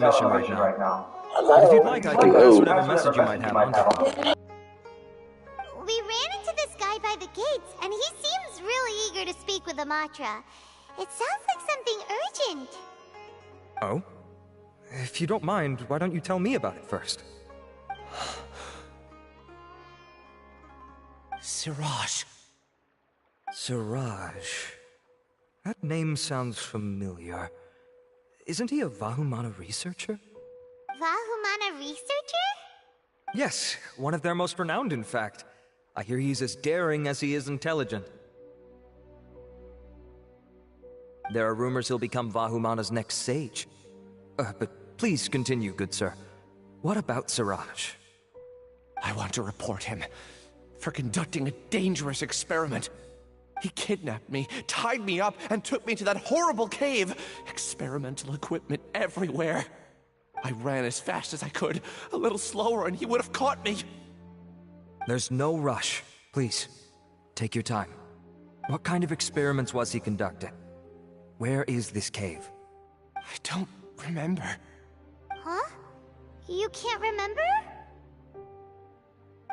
mission right now. But if you'd like, I can pass whatever message you might have on to him. We ran into this guy by the gates, and he seems really eager to speak with Amatra. It sounds like something urgent. Oh? If you don't mind, why don't you tell me about it first? Siraj. Siraj. That name sounds familiar. Isn't he a Vahumana researcher? Vahumana researcher? Yes, one of their most renowned, in fact. I hear he's as daring as he is intelligent. There are rumors he'll become Vahumana's next sage. But please continue, good sir. What about Siraj? I want to report him for conducting a dangerous experiment. He kidnapped me, tied me up, and took me to that horrible cave. Experimental equipment everywhere. I ran as fast as I could, a little slower, and he would have caught me. There's no rush. Please, take your time. What kind of experiments was he conducting? Where is this cave? I don't remember. Huh? You can't remember?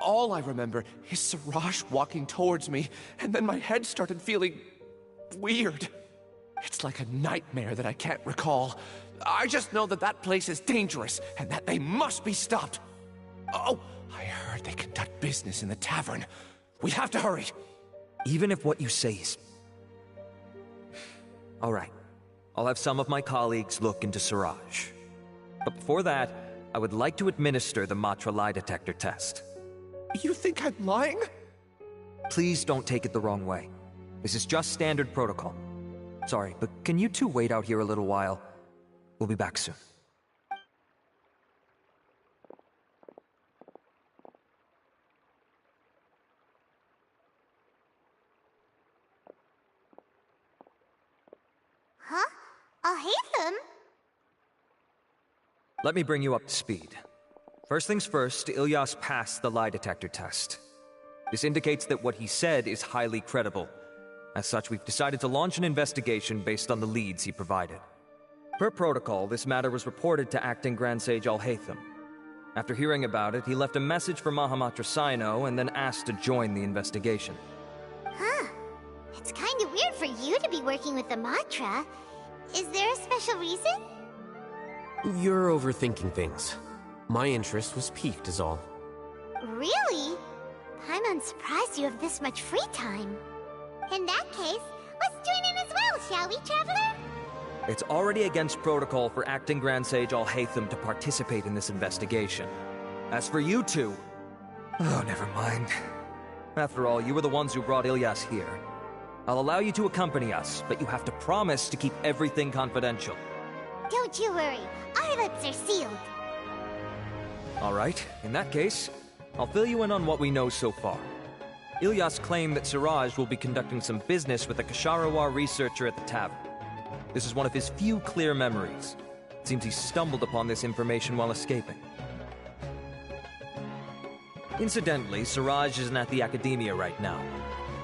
All I remember is Siraj walking towards me, and then my head started feeling weird. It's like a nightmare that I can't recall. I just know that that place is dangerous, and that they must be stopped. Oh, I heard they conduct business in the tavern. We have to hurry. Even if what you say is... All right. I'll have some of my colleagues look into Siraj. But before that, I would like to administer the Matra lie detector test. You think I'm lying? Please don't take it the wrong way. This is just standard protocol. Sorry, but can you two wait out here a little while? We'll be back soon. Huh? Alhaitham? Let me bring you up to speed. First things first, Ilyas passed the lie detector test. This indicates that what he said is highly credible. As such, we've decided to launch an investigation based on the leads he provided. Per protocol, this matter was reported to Acting Grand Sage Alhaitham. After hearing about it, he left a message for Mahamatra Sino and then asked to join the investigation. Huh. It's kinda weird for you to be working with the Matra. Is there a special reason? You're overthinking things. My interest was piqued is all. Really? I'm unsurprised you have this much free time. In that case, let's join in as well, shall we, Traveler? It's already against protocol for Acting Grand Sage Alhaitham to participate in this investigation. As for you two... Oh, never mind. After all, you were the ones who brought Ilyas here. I'll allow you to accompany us, but you have to promise to keep everything confidential. Don't you worry, our lips are sealed. Alright, in that case, I'll fill you in on what we know so far. Ilyas claimed that Siraj will be conducting some business with a Kasharawar researcher at the tavern. This is one of his few clear memories. It seems he stumbled upon this information while escaping. Incidentally, Siraj isn't at the academia right now.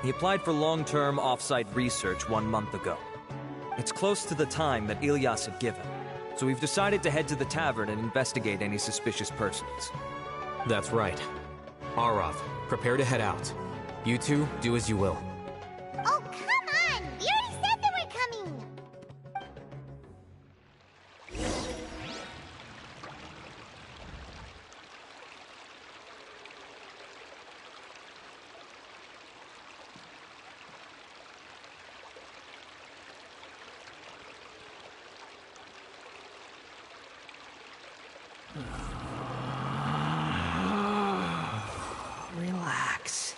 He applied for long-term off-site research 1 month ago. It's close to the time that Ilyas had given, so we've decided to head to the tavern and investigate any suspicious persons. That's right. Arav, prepare to head out. You two, do as you will. Oh, come on! We already said that we're coming! Relax.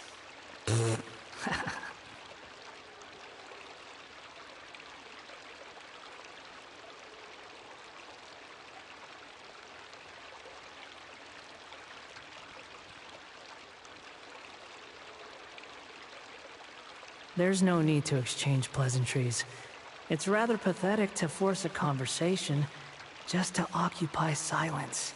There's no need to exchange pleasantries. It's rather pathetic to force a conversation just to occupy silence.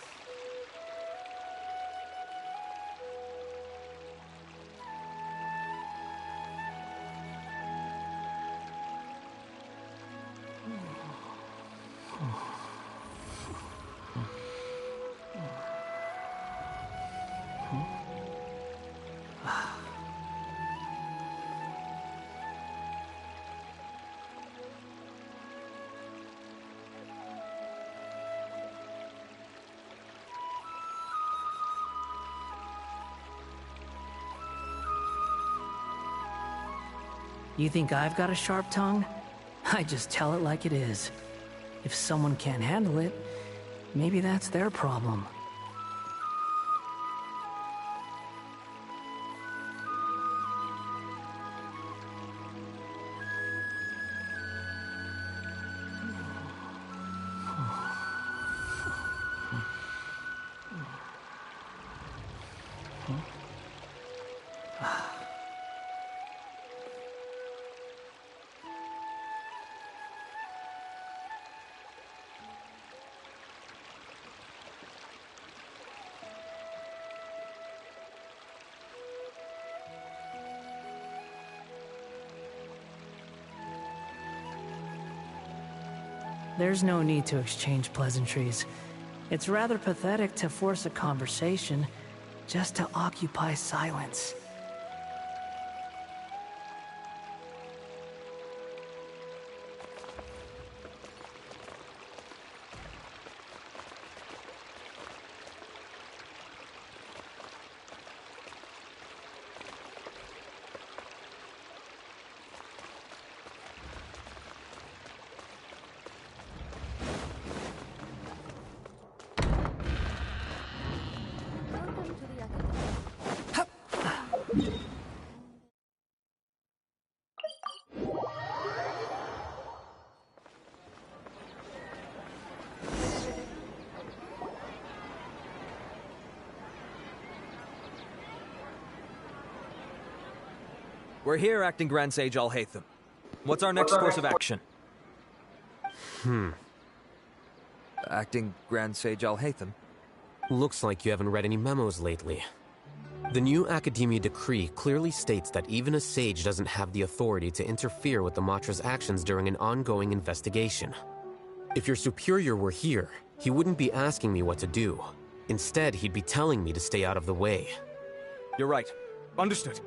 You think I've got a sharp tongue? I just tell it like it is. If someone can't handle it, maybe that's their problem. There's no need to exchange pleasantries. It's rather pathetic to force a conversation just to occupy silence. We're here, Acting Grand Sage Alhaitham. What's our next course of action? Acting Grand Sage Alhaitham? Looks like you haven't read any memos lately. The new Academia decree clearly states that even a sage doesn't have the authority to interfere with the Matra's actions during an ongoing investigation. If your superior were here, he wouldn't be asking me what to do. Instead, he'd be telling me to stay out of the way. You're right. Understood.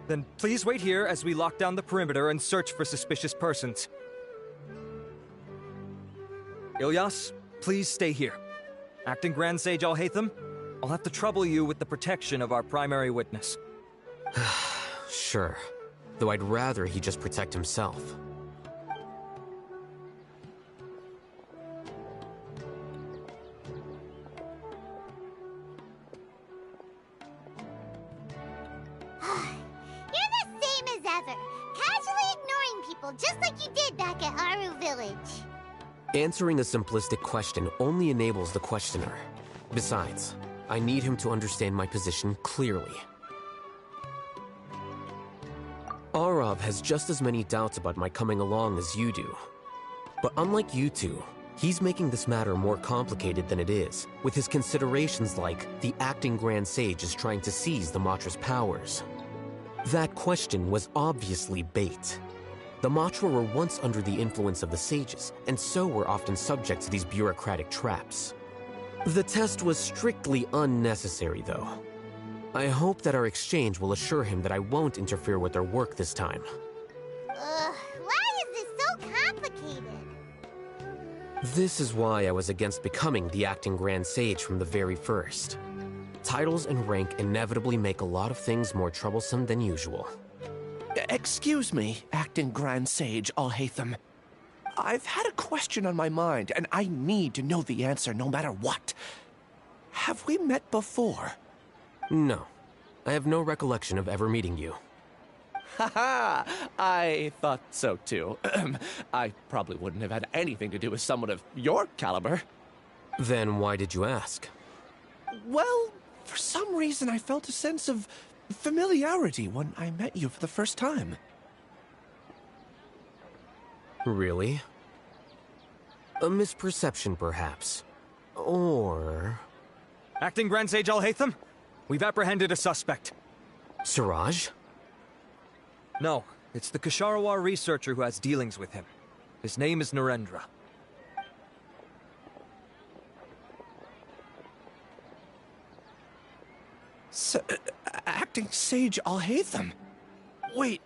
Then please wait here as we lock down the perimeter and search for suspicious persons. Ilyas, please stay here. Acting Grand Sage Alhaitham, I'll have to trouble you with the protection of our primary witness. Sure. Though I'd rather he just protect himself. Just like you did back at Aru Village. Answering a simplistic question only enables the questioner. Besides, I need him to understand my position clearly. Arav has just as many doubts about my coming along as you do. But unlike you two, he's making this matter more complicated than it is, with his considerations like the acting Grand Sage is trying to seize the Matra's powers. That question was obviously bait. The Matra were once under the influence of the sages, and so were often subject to these bureaucratic traps. The test was strictly unnecessary, though. I hope that our exchange will assure him that I won't interfere with their work this time. Why is this so complicated? This is why I was against becoming the acting Grand Sage from the very first. Titles and rank inevitably make a lot of things more troublesome than usual. Excuse me, Acting Grand Sage Alhaitham. I've had a question on my mind, and I need to know the answer no matter what. Have we met before? No. I have no recollection of ever meeting you. Haha! I thought so too. I probably wouldn't have had anything to do with someone of your caliber. Then why did you ask? Well, for some reason I felt a sense of familiarity when I met you for the first time. Really? A misperception, perhaps. Or... Acting Grand Sage Alhaitham, we've apprehended a suspect. Siraj? No, it's the Ksharawar researcher who has dealings with him. His name is Narendra. Acting Sage Alhaitham? Wait,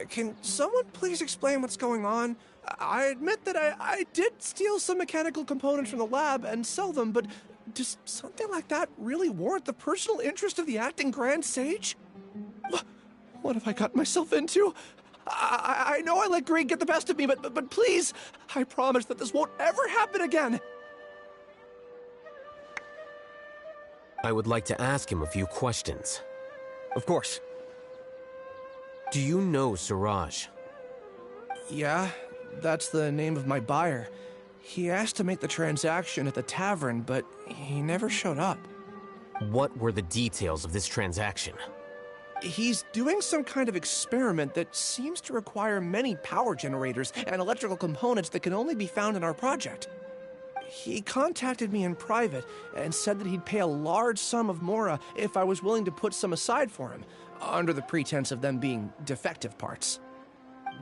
can someone please explain what's going on? I admit that I did steal some mechanical components from the lab and sell them, but does something like that really warrant the personal interest of the Acting Grand Sage? What have I gotten myself into? I know I let greed get the best of me, but please, I promise that this won't ever happen again. I would like to ask him a few questions. Of course. Do you know Suraj? Yeah, that's the name of my buyer. He asked to make the transaction at the tavern, but he never showed up. What were the details of this transaction? He's doing some kind of experiment that seems to require many power generators and electrical components that can only be found in our project. He contacted me in private and said that he'd pay a large sum of Mora if I was willing to put some aside for him, under the pretense of them being defective parts.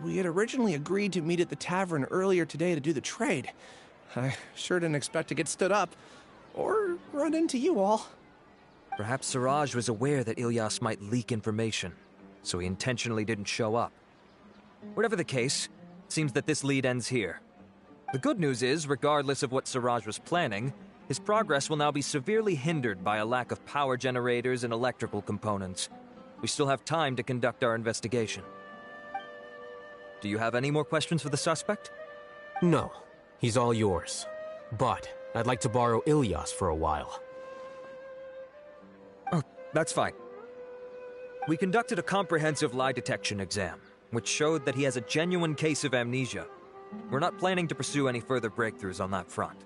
We had originally agreed to meet at the tavern earlier today to do the trade. I sure didn't expect to get stood up, or run into you all. Perhaps Suraj was aware that Ilyas might leak information, so he intentionally didn't show up. Whatever the case, it seems that this lead ends here. The good news is, regardless of what Suraj was planning, his progress will now be severely hindered by a lack of power generators and electrical components. We still have time to conduct our investigation. Do you have any more questions for the suspect? No, he's all yours. But I'd like to borrow Ilyas for a while. Oh, that's fine. We conducted a comprehensive lie detection exam, which showed that he has a genuine case of amnesia. We're not planning to pursue any further breakthroughs on that front.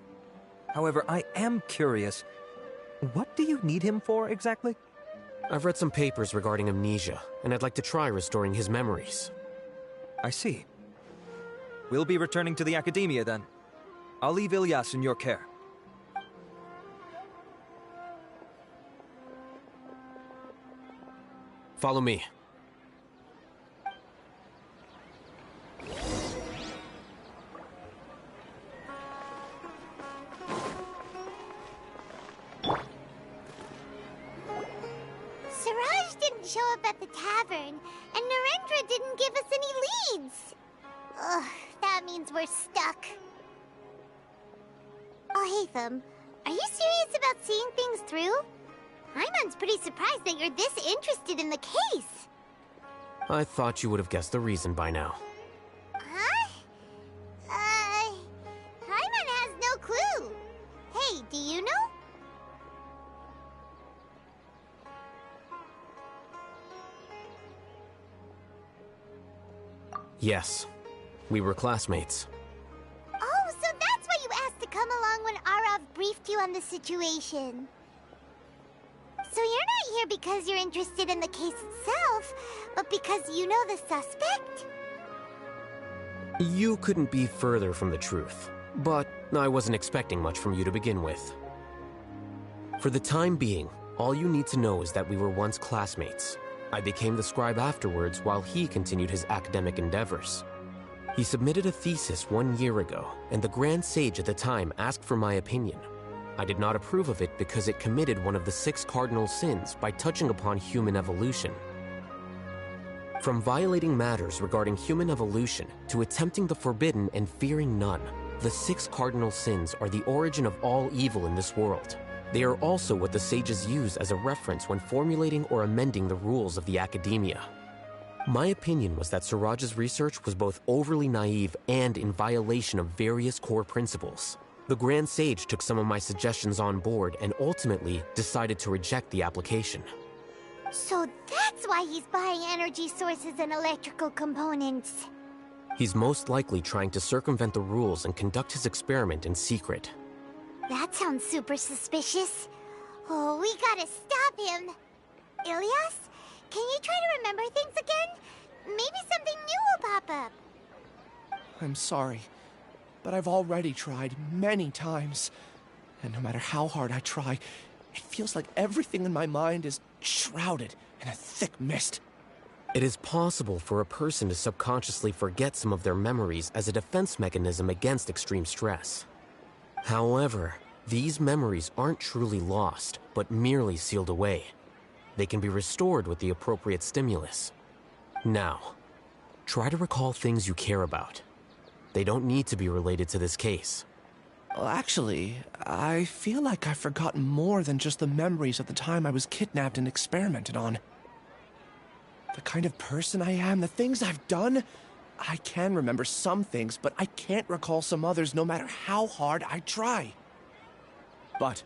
However, I am curious, what do you need him for exactly? I've read some papers regarding amnesia, and I'd like to try restoring his memories. I see. We'll be returning to the academia then. I'll leave Ilyas in your care. Follow me. Siraj didn't show up at the tavern, and Narendra didn't give us any leads. Ugh, that means we're stuck. Alhaitham, are you serious about seeing things through? Ayman's pretty surprised that you're this interested in the case. I thought you would have guessed the reason by now. Huh? Ayman has no clue. Hey, do you know? Yes, we were classmates. Oh, so that's why you asked to come along when Arav briefed you on the situation. So you're not here because you're interested in the case itself, but because you know the suspect? You couldn't be further from the truth, but I wasn't expecting much from you to begin with. For the time being, all you need to know is that we were once classmates. I became the scribe afterwards while he continued his academic endeavors. He submitted a thesis 1 year ago, and the Grand Sage at the time asked for my opinion. I did not approve of it because it committed one of the 6 cardinal sins by touching upon human evolution. From violating matters regarding human evolution to attempting the forbidden and fearing none, the 6 cardinal sins are the origin of all evil in this world. They are also what the sages use as a reference when formulating or amending the rules of the academia. My opinion was that Suraj's research was both overly naive and in violation of various core principles. The Grand Sage took some of my suggestions on board and ultimately decided to reject the application. So that's why he's buying energy sources and electrical components. He's most likely trying to circumvent the rules and conduct his experiment in secret. That sounds super suspicious. Oh, we gotta stop him. Ilyas, can you try to remember things again? Maybe something new will pop up. I'm sorry, but I've already tried many times. And no matter how hard I try, it feels like everything in my mind is shrouded in a thick mist. It is possible for a person to subconsciously forget some of their memories as a defense mechanism against extreme stress. However, these memories aren't truly lost, but merely sealed away. They can be restored with the appropriate stimulus. Now, try to recall things you care about. They don't need to be related to this case. Well, actually, I feel like I've forgotten more than just the memories of the time I was kidnapped and experimented on. The kind of person I am, the things I've done. I can remember some things, but I can't recall some others no matter how hard I try. But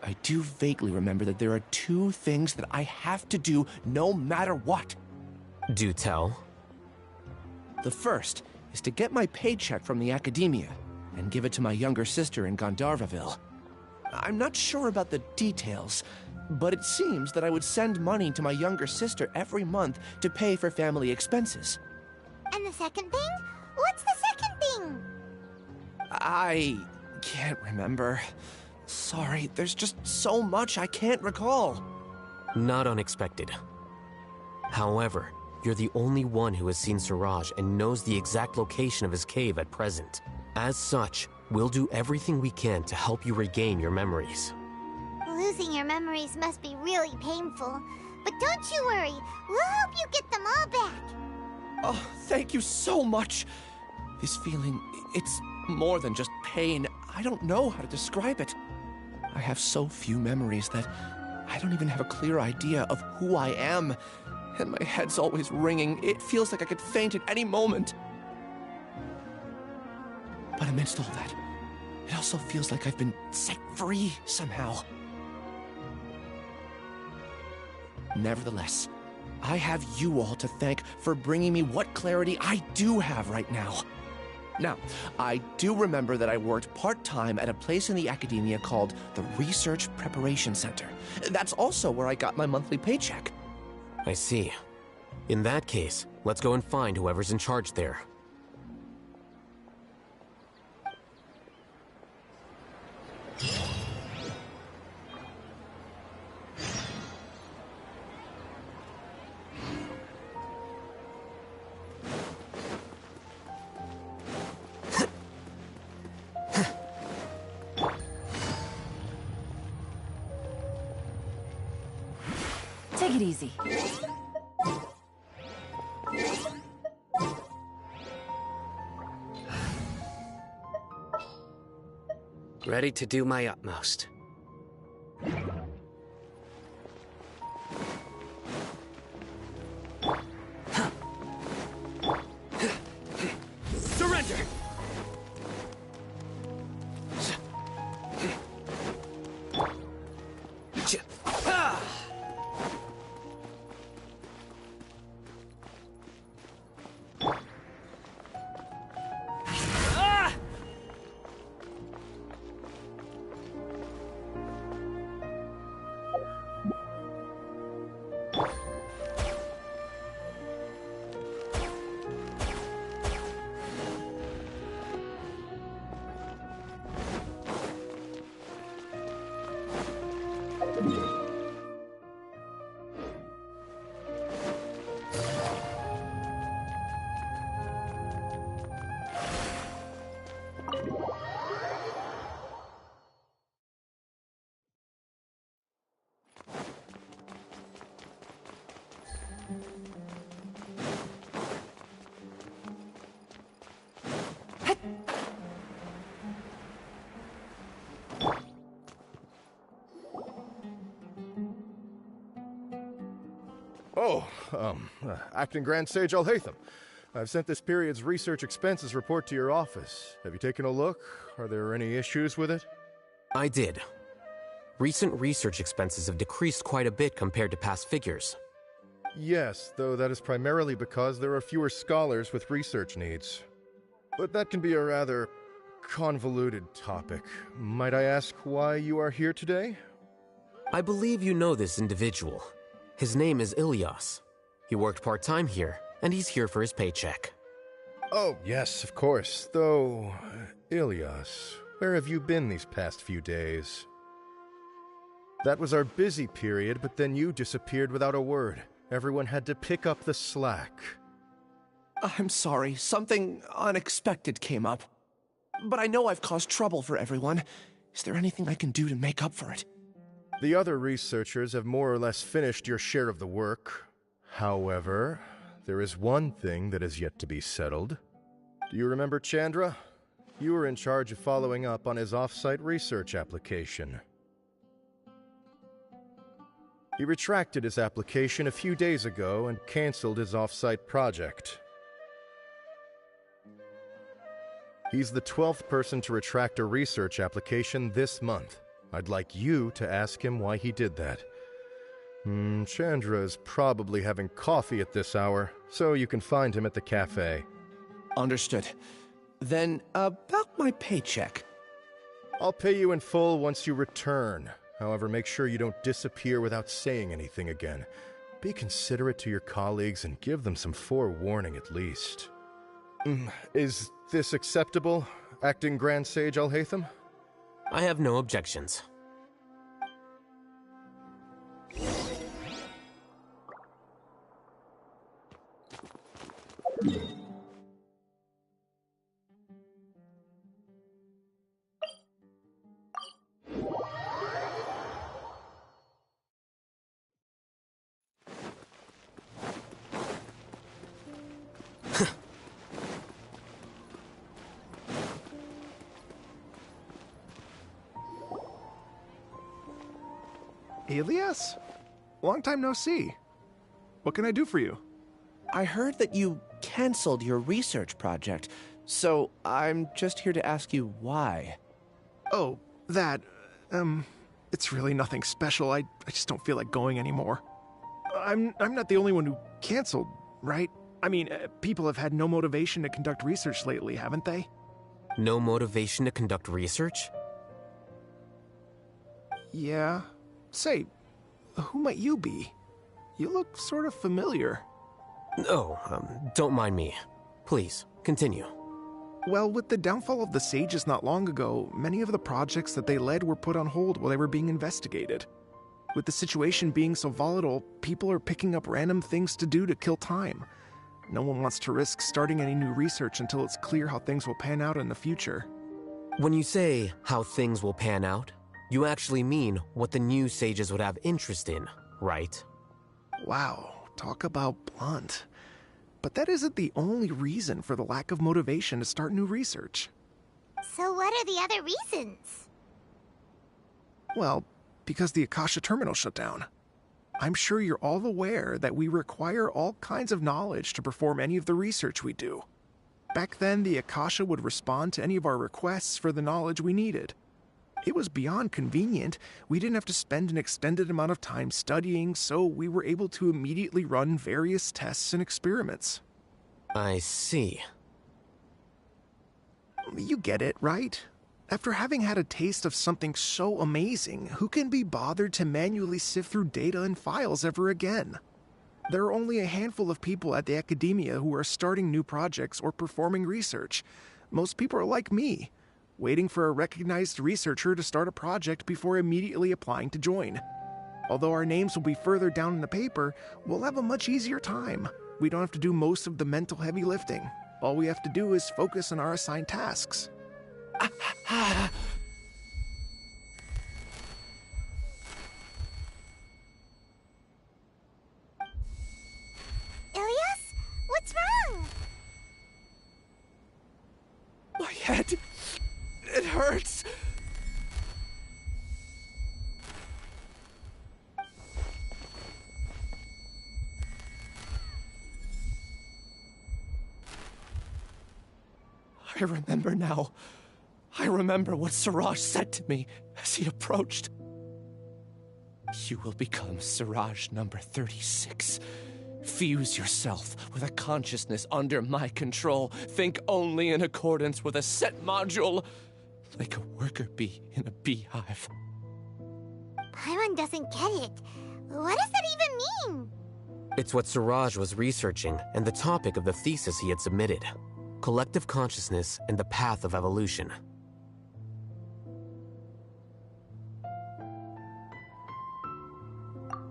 I do vaguely remember that there are two things that I have to do no matter what. Do tell. The first is to get my paycheck from the academia and give it to my younger sister in Gandharvaville. I'm not sure about the details, but it seems that I would send money to my younger sister every month to pay for family expenses. And the second thing? What's the second thing? I can't remember. Sorry, there's just so much I can't recall. Not unexpected. However, you're the only one who has seen Suraj and knows the exact location of his cave at present. As such, we'll do everything we can to help you regain your memories. Losing your memories must be really painful. But don't you worry, we'll help you get them all back. Oh, thank you so much. This feeling, it's more than just pain. I don't know how to describe it. I have so few memories that I don't even have a clear idea of who I am. And my head's always ringing. It feels like I could faint at any moment. But amidst all that, it also feels like I've been set free somehow. Nevertheless, I have you all to thank for bringing me what clarity I do have right now. Now, I do remember that I worked part-time at a place in the academia called the Research Preparation Center. That's also where I got my monthly paycheck. I see. In that case, let's go and find whoever's in charge there. Take it easy. Ready to do my utmost. Surrender! Oh, Acting Grand Sage Alhaitham. I've sent this period's research expenses report to your office. Have you taken a look? Are there any issues with it? I did. Recent research expenses have decreased quite a bit compared to past figures. Yes, though that is primarily because there are fewer scholars with research needs. But that can be a rather convoluted topic. Might I ask why you are here today? I believe you know this individual. His name is Ilyas. He worked part-time here, and he's here for his paycheck. Oh, yes, of course. Though, Ilyas, where have you been these past few days? That was our busy period, but then you disappeared without a word. Everyone had to pick up the slack. I'm sorry, something unexpected came up. But I know I've caused trouble for everyone. Is there anything I can do to make up for it? The other researchers have more or less finished your share of the work. However, there is one thing that is yet to be settled. Do you remember Chandra? You were in charge of following up on his off-site research application. He retracted his application a few days ago and canceled his off-site project. He's the 12th person to retract a research application this month. I'd like you to ask him why he did that. Chandra is probably having coffee at this hour, so you can find him at the cafe. Understood. Then, about my paycheck. I'll pay you in full once you return. However, make sure you don't disappear without saying anything again. Be considerate to your colleagues and give them some forewarning at least. Is this acceptable, Acting Grand Sage Alhaitham? I have no objections. Elias? Long time no see. What can I do for you? I heard that you canceled your research project, so I'm just here to ask you why. Oh, that, it's really nothing special. I just don't feel like going anymore. I'm not the only one who canceled, right? I mean, people have had no motivation to conduct research lately, haven't they? No motivation to conduct research? Yeah. Say, who might you be? You look sort of familiar. Oh, don't mind me. Please, continue. Well, with the downfall of the Sages not long ago, many of the projects that they led were put on hold while they were being investigated. With the situation being so volatile, people are picking up random things to do to kill time. No one wants to risk starting any new research until it's clear how things will pan out in the future. When you say how things will pan out, you actually mean what the new sages would have interest in, right? Wow, talk about blunt. But that isn't the only reason for the lack of motivation to start new research. So what are the other reasons? Well, because the Akasha terminal shut down. I'm sure you're all aware that we require all kinds of knowledge to perform any of the research we do. Back then, the Akasha would respond to any of our requests for the knowledge we needed. It was beyond convenient. We didn't have to spend an extended amount of time studying, so we were able to immediately run various tests and experiments. I see. You get it, right? After having had a taste of something so amazing, who can be bothered to manually sift through data and files ever again? There are only a handful of people at the academia who are starting new projects or performing research. Most people are like me, waiting for a recognized researcher to start a project before immediately applying to join. Although our names will be further down in the paper, we'll have a much easier time. We don't have to do most of the mental heavy lifting. All we have to do is focus on our assigned tasks. Ilias? What's wrong? My head... it hurts! I remember now. I remember what Siraj said to me as he approached. You will become Siraj number 36. Fuse yourself with a consciousness under my control. Think only in accordance with a set module, like a worker bee in a beehive. Paimon doesn't get it. What does that even mean? It's what Siraj was researching and the topic of the thesis he had submitted. Collective consciousness and the path of evolution.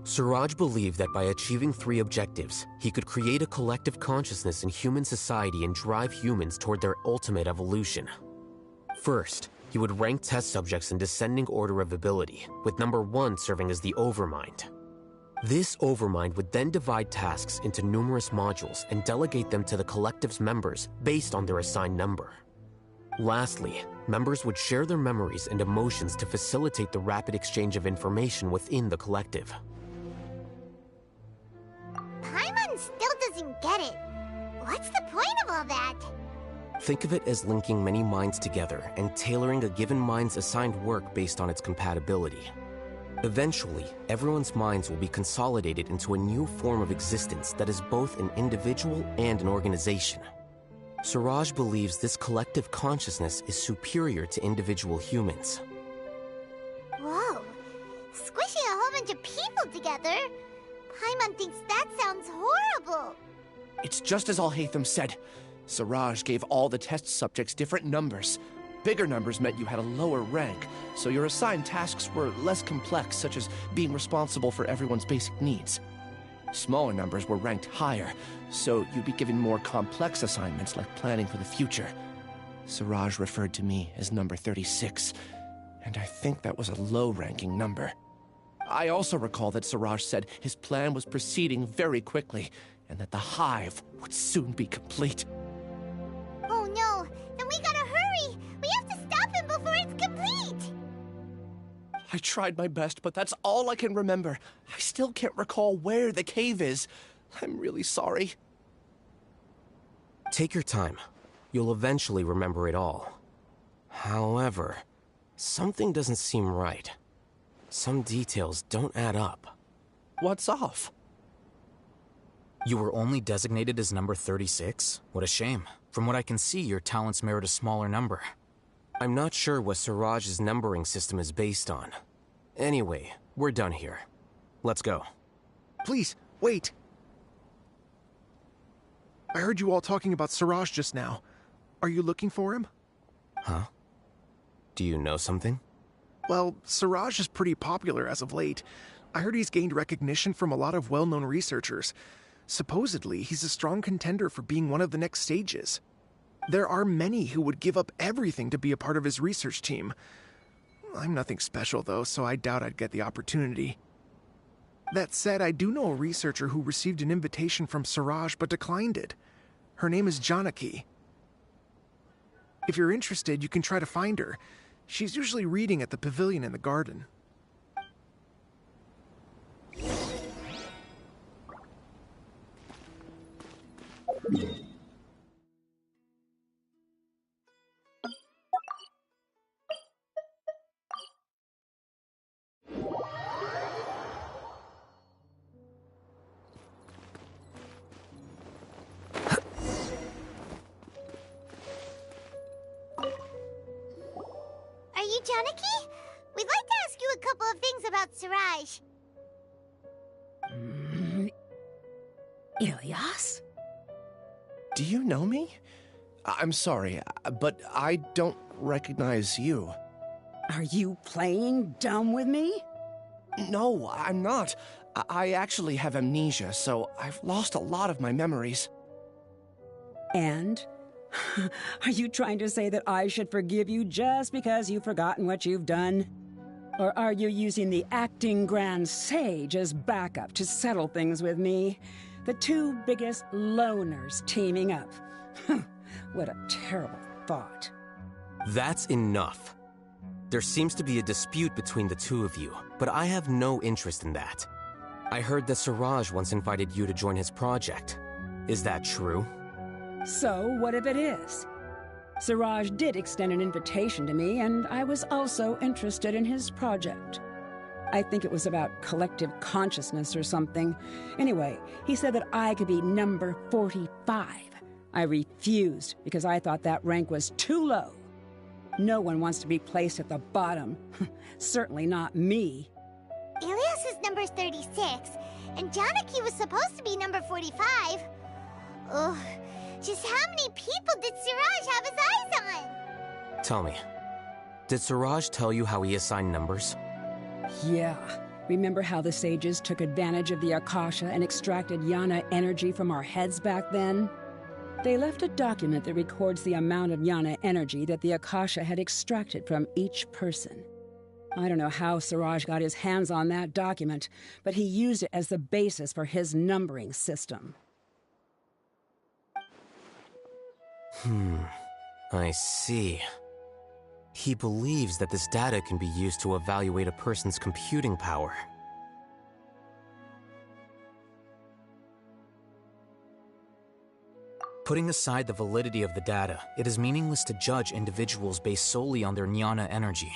Siraj believed that by achieving 3 objectives, he could create a collective consciousness in human society and drive humans toward their ultimate evolution. First, he would rank test subjects in descending order of ability, with number 1 serving as the Overmind. This Overmind would then divide tasks into numerous modules and delegate them to the collective's members based on their assigned number. Lastly, members would share their memories and emotions to facilitate the rapid exchange of information within the collective. Think of it as linking many minds together and tailoring a given mind's assigned work based on its compatibility. Eventually, everyone's minds will be consolidated into a new form of existence that is both an individual and an organization. Siraj believes this collective consciousness is superior to individual humans. Whoa. Squishing a whole bunch of people together? Paimon thinks that sounds horrible. It's just as Alhaitham said. Siraj gave all the test subjects different numbers. Bigger numbers meant you had a lower rank, so your assigned tasks were less complex, such as being responsible for everyone's basic needs. Smaller numbers were ranked higher, so you'd be given more complex assignments like planning for the future. Siraj referred to me as number 36, and I think that was a low-ranking number. I also recall that Siraj said his plan was proceeding very quickly, and that the hive would soon be complete. Oh no, then we gotta hurry! We have to stop him before it's complete! I tried my best, but that's all I can remember. I still can't recall where the cave is. I'm really sorry. Take your time. You'll eventually remember it all. However, something doesn't seem right. Some details don't add up. What's off? You were only designated as number 36? What a shame. From what I can see, your talents merit a smaller number. I'm not sure what Siraj's numbering system is based on. Anyway, we're done here. Let's go. Please, wait. I heard you all talking about Siraj just now. Are you looking for him? Huh? Do you know something? Well, Siraj is pretty popular as of late. I heard he's gained recognition from a lot of well-known researchers. Supposedly, he's a strong contender for being one of the next stages. There are many who would give up everything to be a part of his research team. I'm nothing special, though, so I doubt I'd get the opportunity. That said, I do know a researcher who received an invitation from Siraj but declined it. Her name is Janaki. If you're interested, you can try to find her. She's usually reading at the pavilion in the garden. Are you Janaki? We'd like to ask you a couple of things about Siraj. Ilyas? Do you know me? I'm sorry, but I don't recognize you. Are you playing dumb with me? No, I'm not. I actually have amnesia, so I've lost a lot of my memories. And? Are you trying to say that I should forgive you just because you've forgotten what you've done? Or are you using the acting grand sage as backup to settle things with me? The two biggest loners teaming up. What a terrible thought. That's enough. There seems to be a dispute between the two of you, but I have no interest in that. I heard that Siraj once invited you to join his project. Is that true? So, what if it is? Siraj did extend an invitation to me, and I was also interested in his project. I think it was about collective consciousness or something. Anyway, he said that I could be number 45. I refused because I thought that rank was too low. No one wants to be placed at the bottom. Certainly not me. Ilyas is number 36, and Janaki was supposed to be number 45. Ugh, just how many people did Siraj have his eyes on? Tell me, did Siraj tell you how he assigned numbers? Yeah. Remember how the sages took advantage of the Akasha and extracted Yana energy from our heads back then? They left a document that records the amount of Yana energy that the Akasha had extracted from each person. I don't know how Siraj got his hands on that document, but he used it as the basis for his numbering system. I see. He believes that this data can be used to evaluate a person's computing power. Putting aside the validity of the data, it is meaningless to judge individuals based solely on their jnana energy.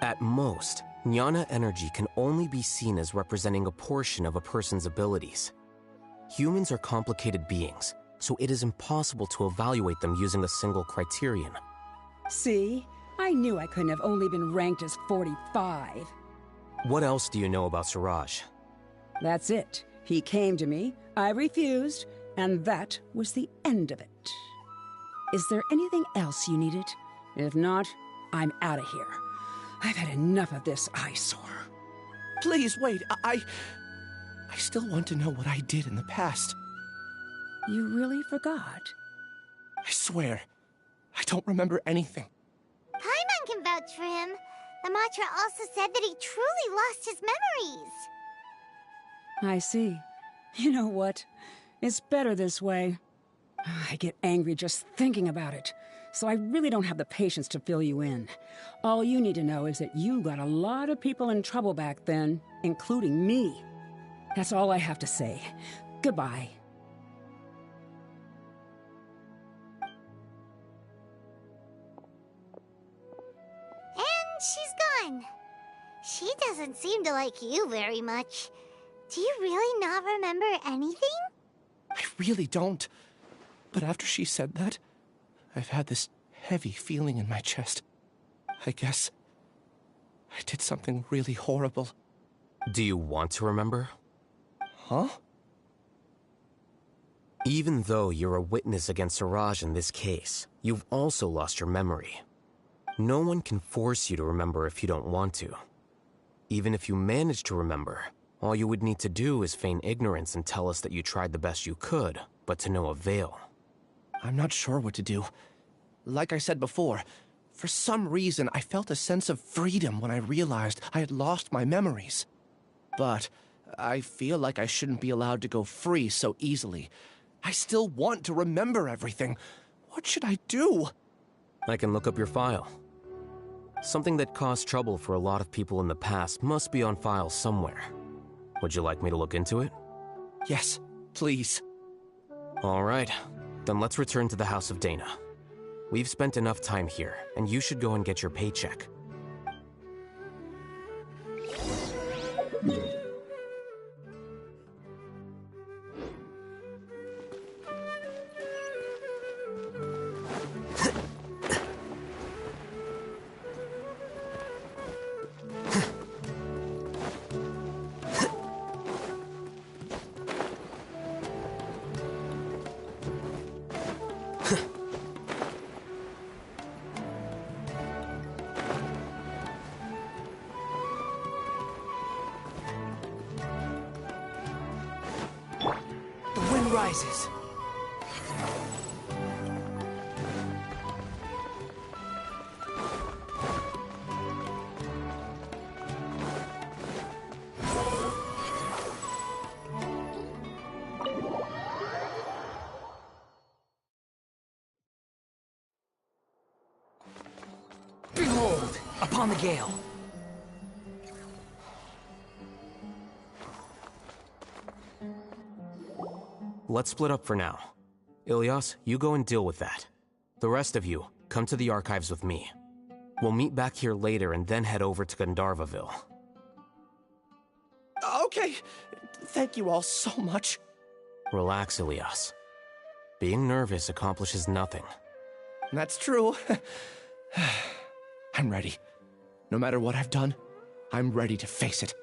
At most, jnana energy can only be seen as representing a portion of a person's abilities. Humans are complicated beings, so it is impossible to evaluate them using a single criterion. See? I knew I couldn't have only been ranked as 45. What else do you know about Suraj? That's it. He came to me, I refused, and that was the end of it. Is there anything else you needed? If not, I'm out of here. I've had enough of this eyesore. Please, wait. I still want to know what I did in the past. You really forgot? I swear, I don't remember anything. Paimon can vouch for him. The mantra also said that he truly lost his memories. I see. You know what? It's better this way. I get angry just thinking about it, so I really don't have the patience to fill you in. All you need to know is that you got a lot of people in trouble back then, including me. That's all I have to say. Goodbye. And she's gone. She doesn't seem to like you very much. Do you really not remember anything? I really don't. But after she said that, I've had this heavy feeling in my chest. I guess I did something really horrible. Do you want to remember? Huh? Even though you're a witness against Suraj in this case, you've also lost your memory. No one can force you to remember if you don't want to. Even if you manage to remember, all you would need to do is feign ignorance and tell us that you tried the best you could, but to no avail. I'm not sure what to do. Like I said before, for some reason I felt a sense of freedom when I realized I had lost my memories. But I feel like I shouldn't be allowed to go free so easily. I still want to remember everything. What should I do? I can look up your file. Something that caused trouble for a lot of people in the past must be on file somewhere. Would you like me to look into it? Yes, please. All right, then let's return to the House of Dana. We've spent enough time here, and you should go and get your paycheck. Rises. Behold, upon the gale. Let's split up for now. Ilyas, you go and deal with that. The rest of you, come to the archives with me. We'll meet back here later and then head over to Gandharvaville. Okay. Thank you all so much. Relax, Ilyas. Being nervous accomplishes nothing. That's true. I'm ready. No matter what I've done, I'm ready to face it.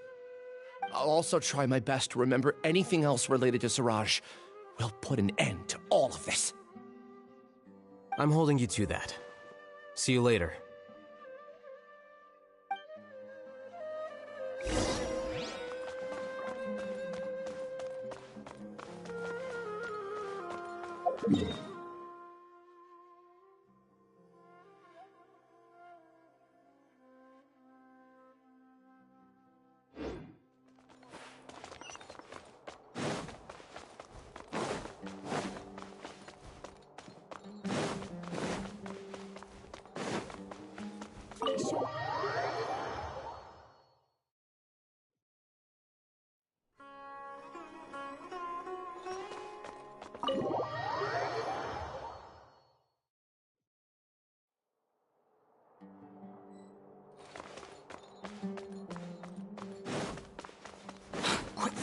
I'll also try my best to remember anything else related to Suraj. We'll put an end to all of this. I'm holding you to that. See you later.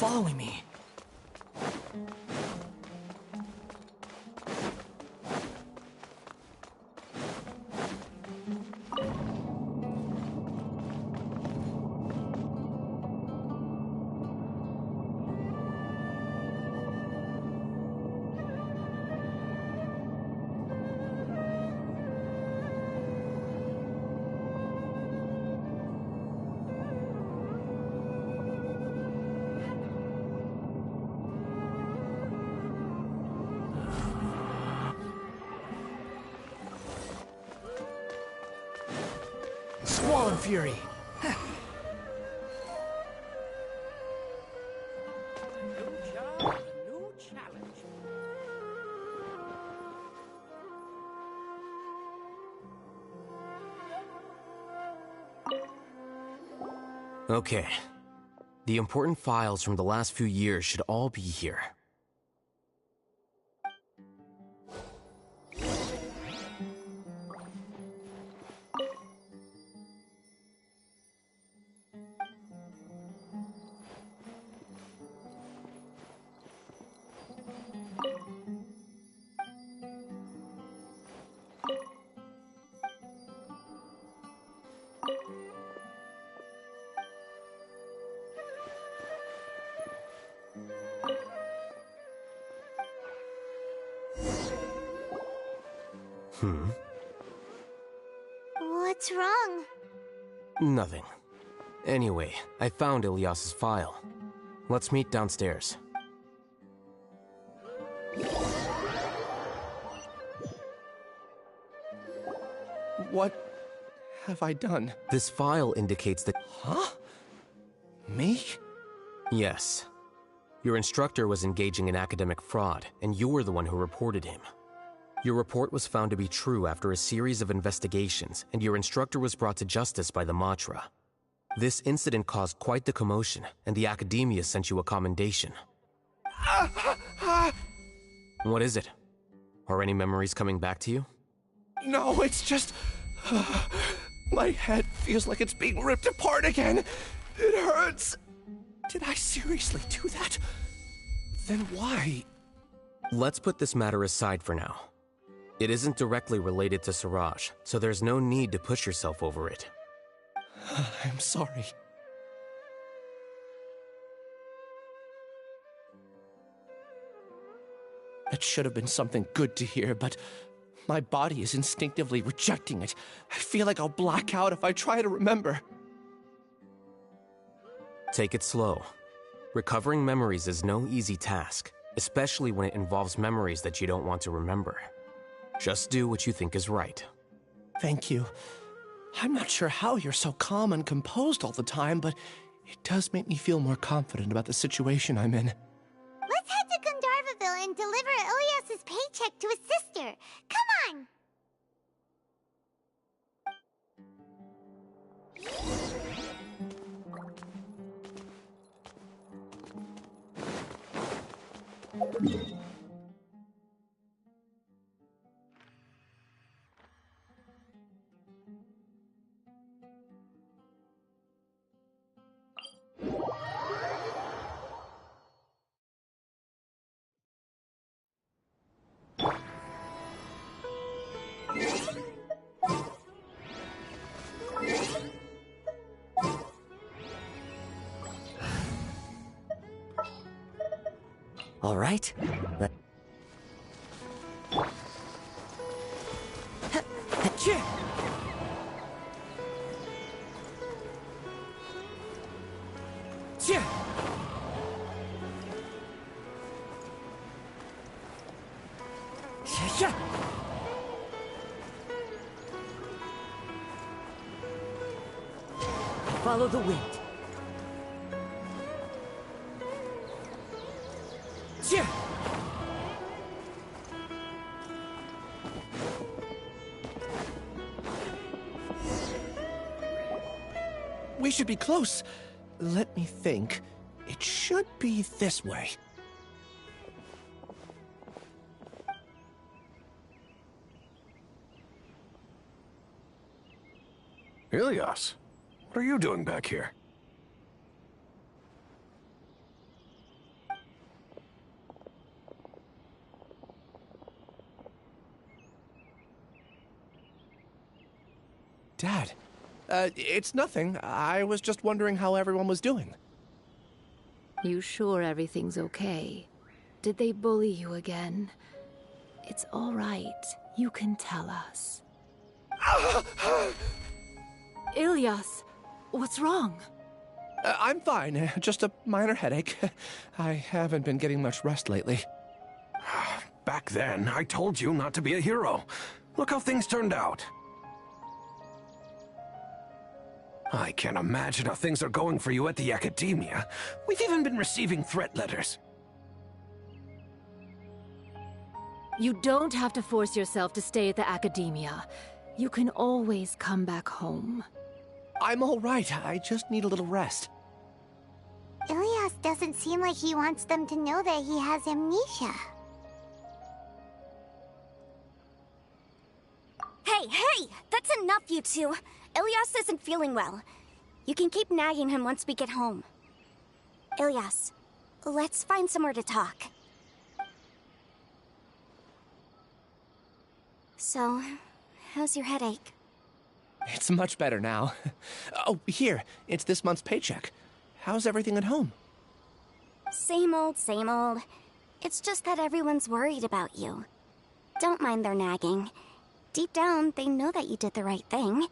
following me. Swallow Fury! Okay. The important files from the last few years should all be here. What's wrong? Nothing. Anyway, I found Ilyas's file. Let's meet downstairs. What have I done? This file indicates that... Huh? Me? Yes. Your instructor was engaging in academic fraud, and you were the one who reported him. Your report was found to be true after a series of investigations, and your instructor was brought to justice by the Matra. This incident caused quite the commotion, and the academia sent you a commendation. What is it? Are any memories coming back to you? No, it's just... my head feels like it's being ripped apart again. It hurts. Did I seriously do that? Then why? Let's put this matter aside for now. It isn't directly related to Siraj, so there's no need to push yourself over it. I'm sorry. That should have been something good to hear, but my body is instinctively rejecting it. I feel like I'll black out if I try to remember. Take it slow. Recovering memories is no easy task, especially when it involves memories that you don't want to remember. Just do what you think is right. Thank you. I'm not sure how you're so calm and composed all the time, but it does make me feel more confident about the situation I'm in. Let's head to Gandharvaville and deliver Ilyas's paycheck to his sister. Come on! All right. Follow the wind. We should be close. Let me think. It should be this way. Ilyas, what are you doing back here? Dad. It's nothing. I was just wondering how everyone was doing. You sure everything's okay? Did they bully you again? It's all right. You can tell us. Ilyas, what's wrong? I'm fine. Just a minor headache. I haven't been getting much rest lately. Back then, I told you not to be a hero. Look how things turned out. I can't imagine how things are going for you at the Academia. We've even been receiving threat letters. You don't have to force yourself to stay at the Academia. You can always come back home. I'm all right. I just need a little rest. Ilyas doesn't seem like he wants them to know that he has amnesia. Hey! That's enough, you two. Ilyas isn't feeling well. You can keep nagging him once we get home. Ilyas, let's find somewhere to talk. So, how's your headache? It's much better now. Oh, here. It's this month's paycheck. How's everything at home? Same old, same old. It's just that everyone's worried about you. Don't mind their nagging. Deep down, they know that you did the right thing.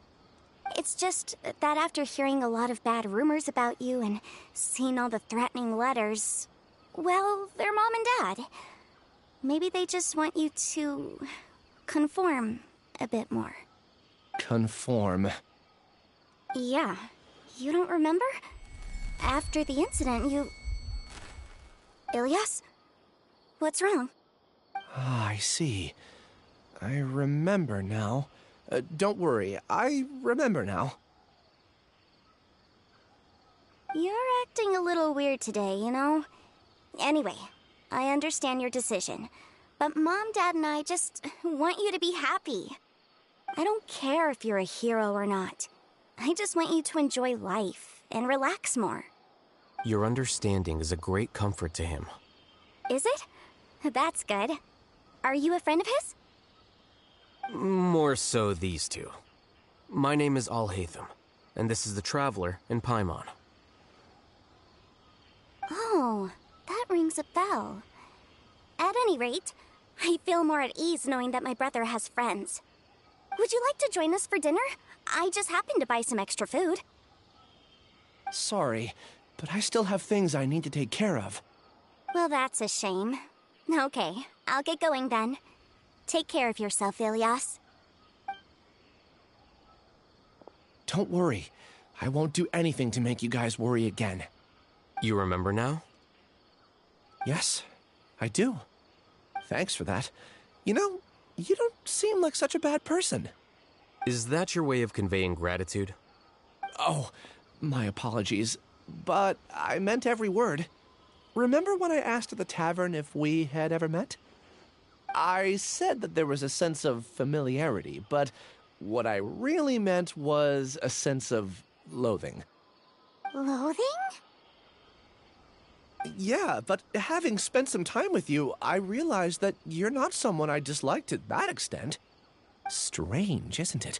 It's just that after hearing a lot of bad rumors about you and seeing all the threatening letters, well, they're mom and dad. Maybe they just want you to conform a bit more. Conform. Yeah. You don't remember? After the incident, you... Ilyas? What's wrong? Ah, I see. I remember now. Don't worry, I remember now. You're acting a little weird today, you know? Anyway, I understand your decision. But Mom, Dad, and I just want you to be happy. I don't care if you're a hero or not. I just want you to enjoy life and relax more. Your understanding is a great comfort to him. Is it? That's good. Are you a friend of his? More so these two. My name is Alhaitham, and this is the Traveler in Paimon. Oh, that rings a bell. At any rate, I feel more at ease knowing that my brother has friends. Would you like to join us for dinner? I just happened to buy some extra food. Sorry, but I still have things I need to take care of. Well, that's a shame. Okay, I'll get going then. Take care of yourself, Ilyas. Don't worry. I won't do anything to make you guys worry again. You remember now? Yes, I do. Thanks for that. You know, you don't seem like such a bad person. Is that your way of conveying gratitude? Oh, my apologies. But I meant every word. Remember when I asked at the tavern if we had ever met? I said that there was a sense of familiarity, but what I really meant was a sense of loathing. Loathing? Yeah, but having spent some time with you, I realized that you're not someone I dislike to that extent. Strange, isn't it?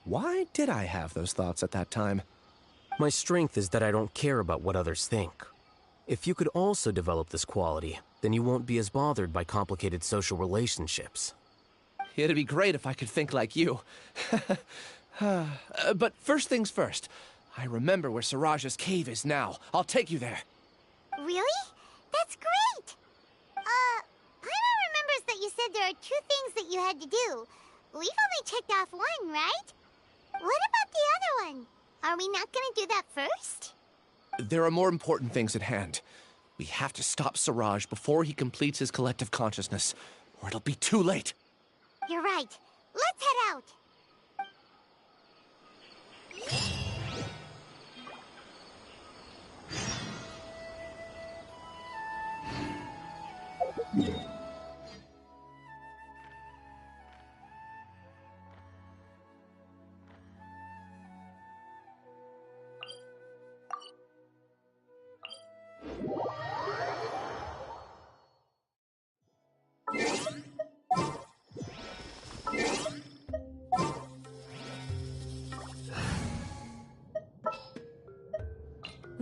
Why did I have those thoughts at that time? My strength is that I don't care about what others think. If you could also develop this quality, then you won't be as bothered by complicated social relationships. It'd be great if I could think like you. But first things first. I remember where Siraj's cave is now. I'll take you there. Really? That's great! Paimon remembers that you said there are 2 things that you had to do. We've only checked off 1, right? What about the other one? Are we not gonna do that first? There are more important things at hand. We have to stop Siraj before he completes his collective consciousness, or it'll be too late. You're right. Let's head out.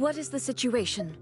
What is the situation?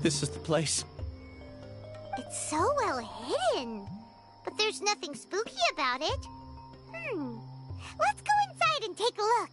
This is the place. It's so well hidden. But there's nothing spooky about it. Let's go inside and take a look.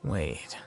Wait.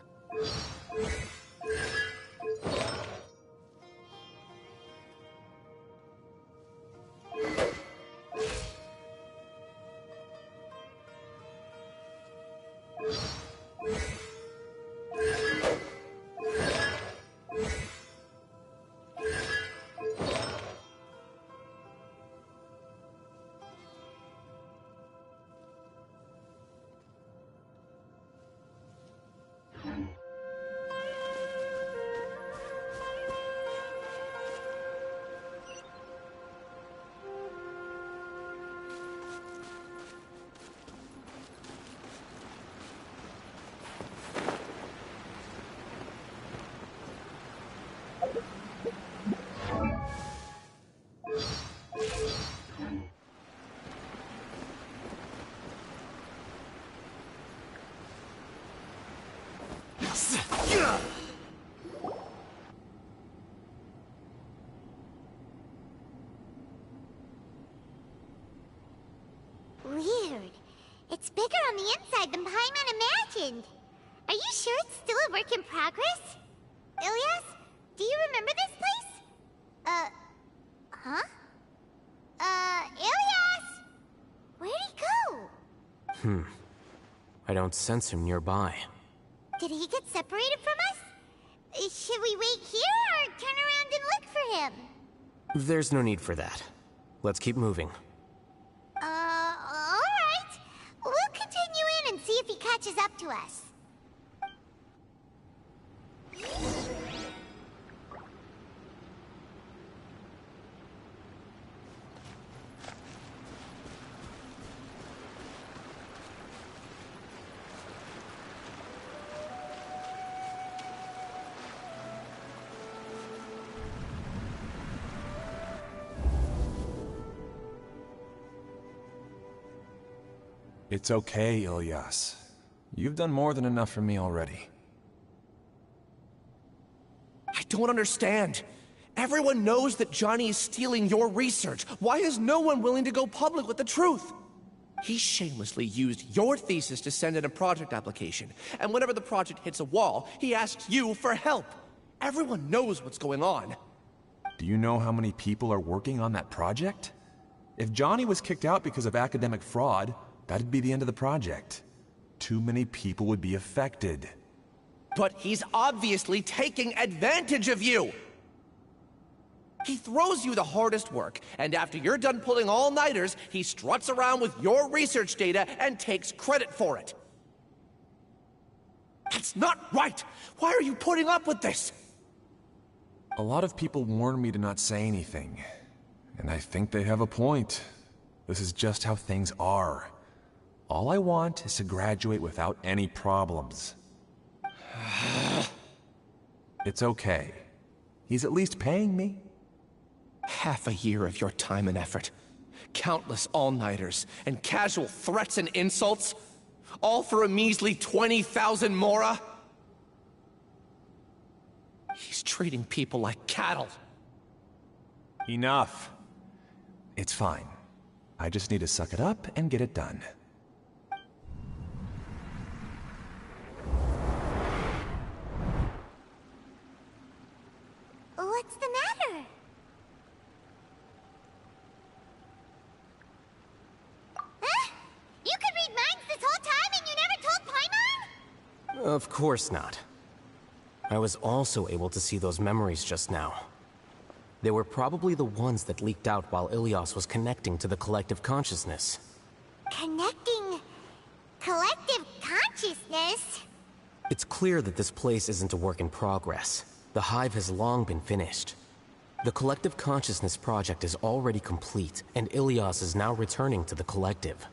Weird. It's bigger on the inside than Paimon imagined. Are you sure it's still a work in progress? Ilyas, do you remember this place? Huh? Ilyas! Where'd he go? I don't sense him nearby. Did he get separated from us? Should we wait here or turn around and look for him? There's no need for that. Let's keep moving. Alright. We'll continue in and see if he catches up to us. It's okay, Ilyas. You've done more than enough for me already. I don't understand. Everyone knows that Johnny is stealing your research. Why is no one willing to go public with the truth? He shamelessly used your thesis to send in a project application, and whenever the project hits a wall, he asks you for help. Everyone knows what's going on. Do you know how many people are working on that project? If Johnny was kicked out because of academic fraud, that'd be the end of the project. Too many people would be affected. But he's obviously taking advantage of you! He throws you the hardest work, and after you're done pulling all-nighters, he struts around with your research data and takes credit for it. That's not right! Why are you putting up with this? A lot of people warn me to not say anything, and I think they have a point. This is just how things are. All I want is to graduate without any problems. It's okay. He's at least paying me. Half a year of your time and effort, countless all-nighters, and casual threats and insults, all for a measly 20,000 mora? He's treating people like cattle. Enough. It's fine. I just need to suck it up and get it done. What's the matter? Huh? You could read minds this whole time and you never told Paimon? Of course not. I was also able to see those memories just now. They were probably the ones that leaked out while Ilias was connecting to the collective consciousness. Connecting... collective consciousness? It's clear that this place isn't a work in progress. The hive has long been finished. The collective consciousness project is already complete, and Ilias is now returning to the collective.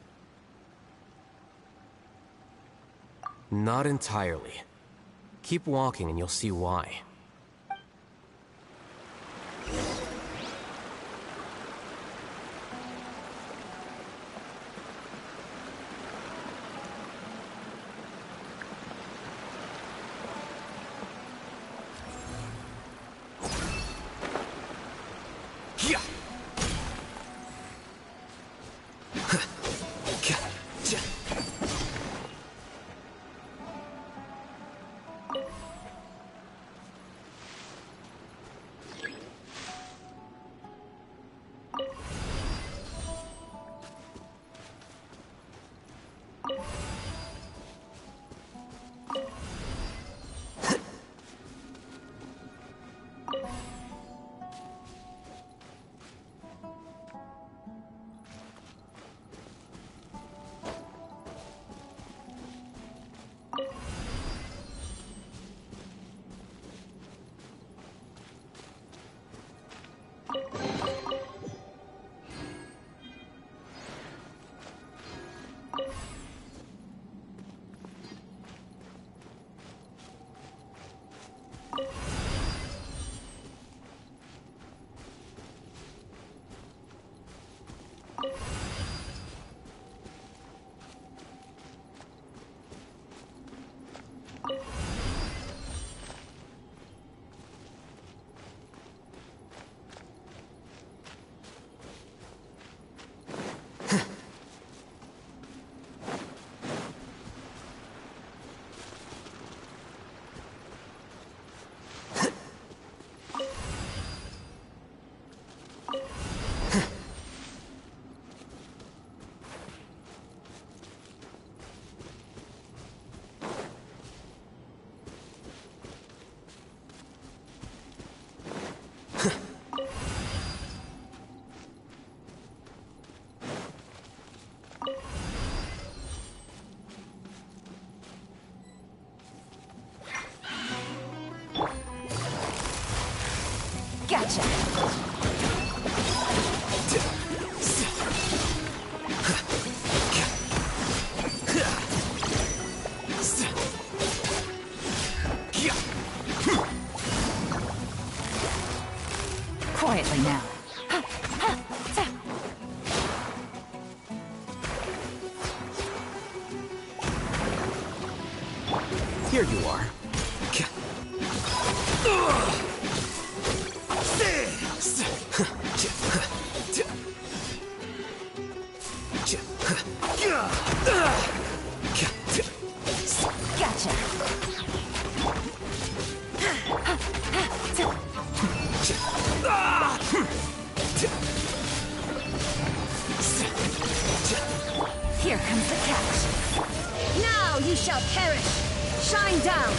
Not entirely. Keep walking and you'll see why. Gotcha. Quietly now. Here you are. Now you shall perish! Shine down!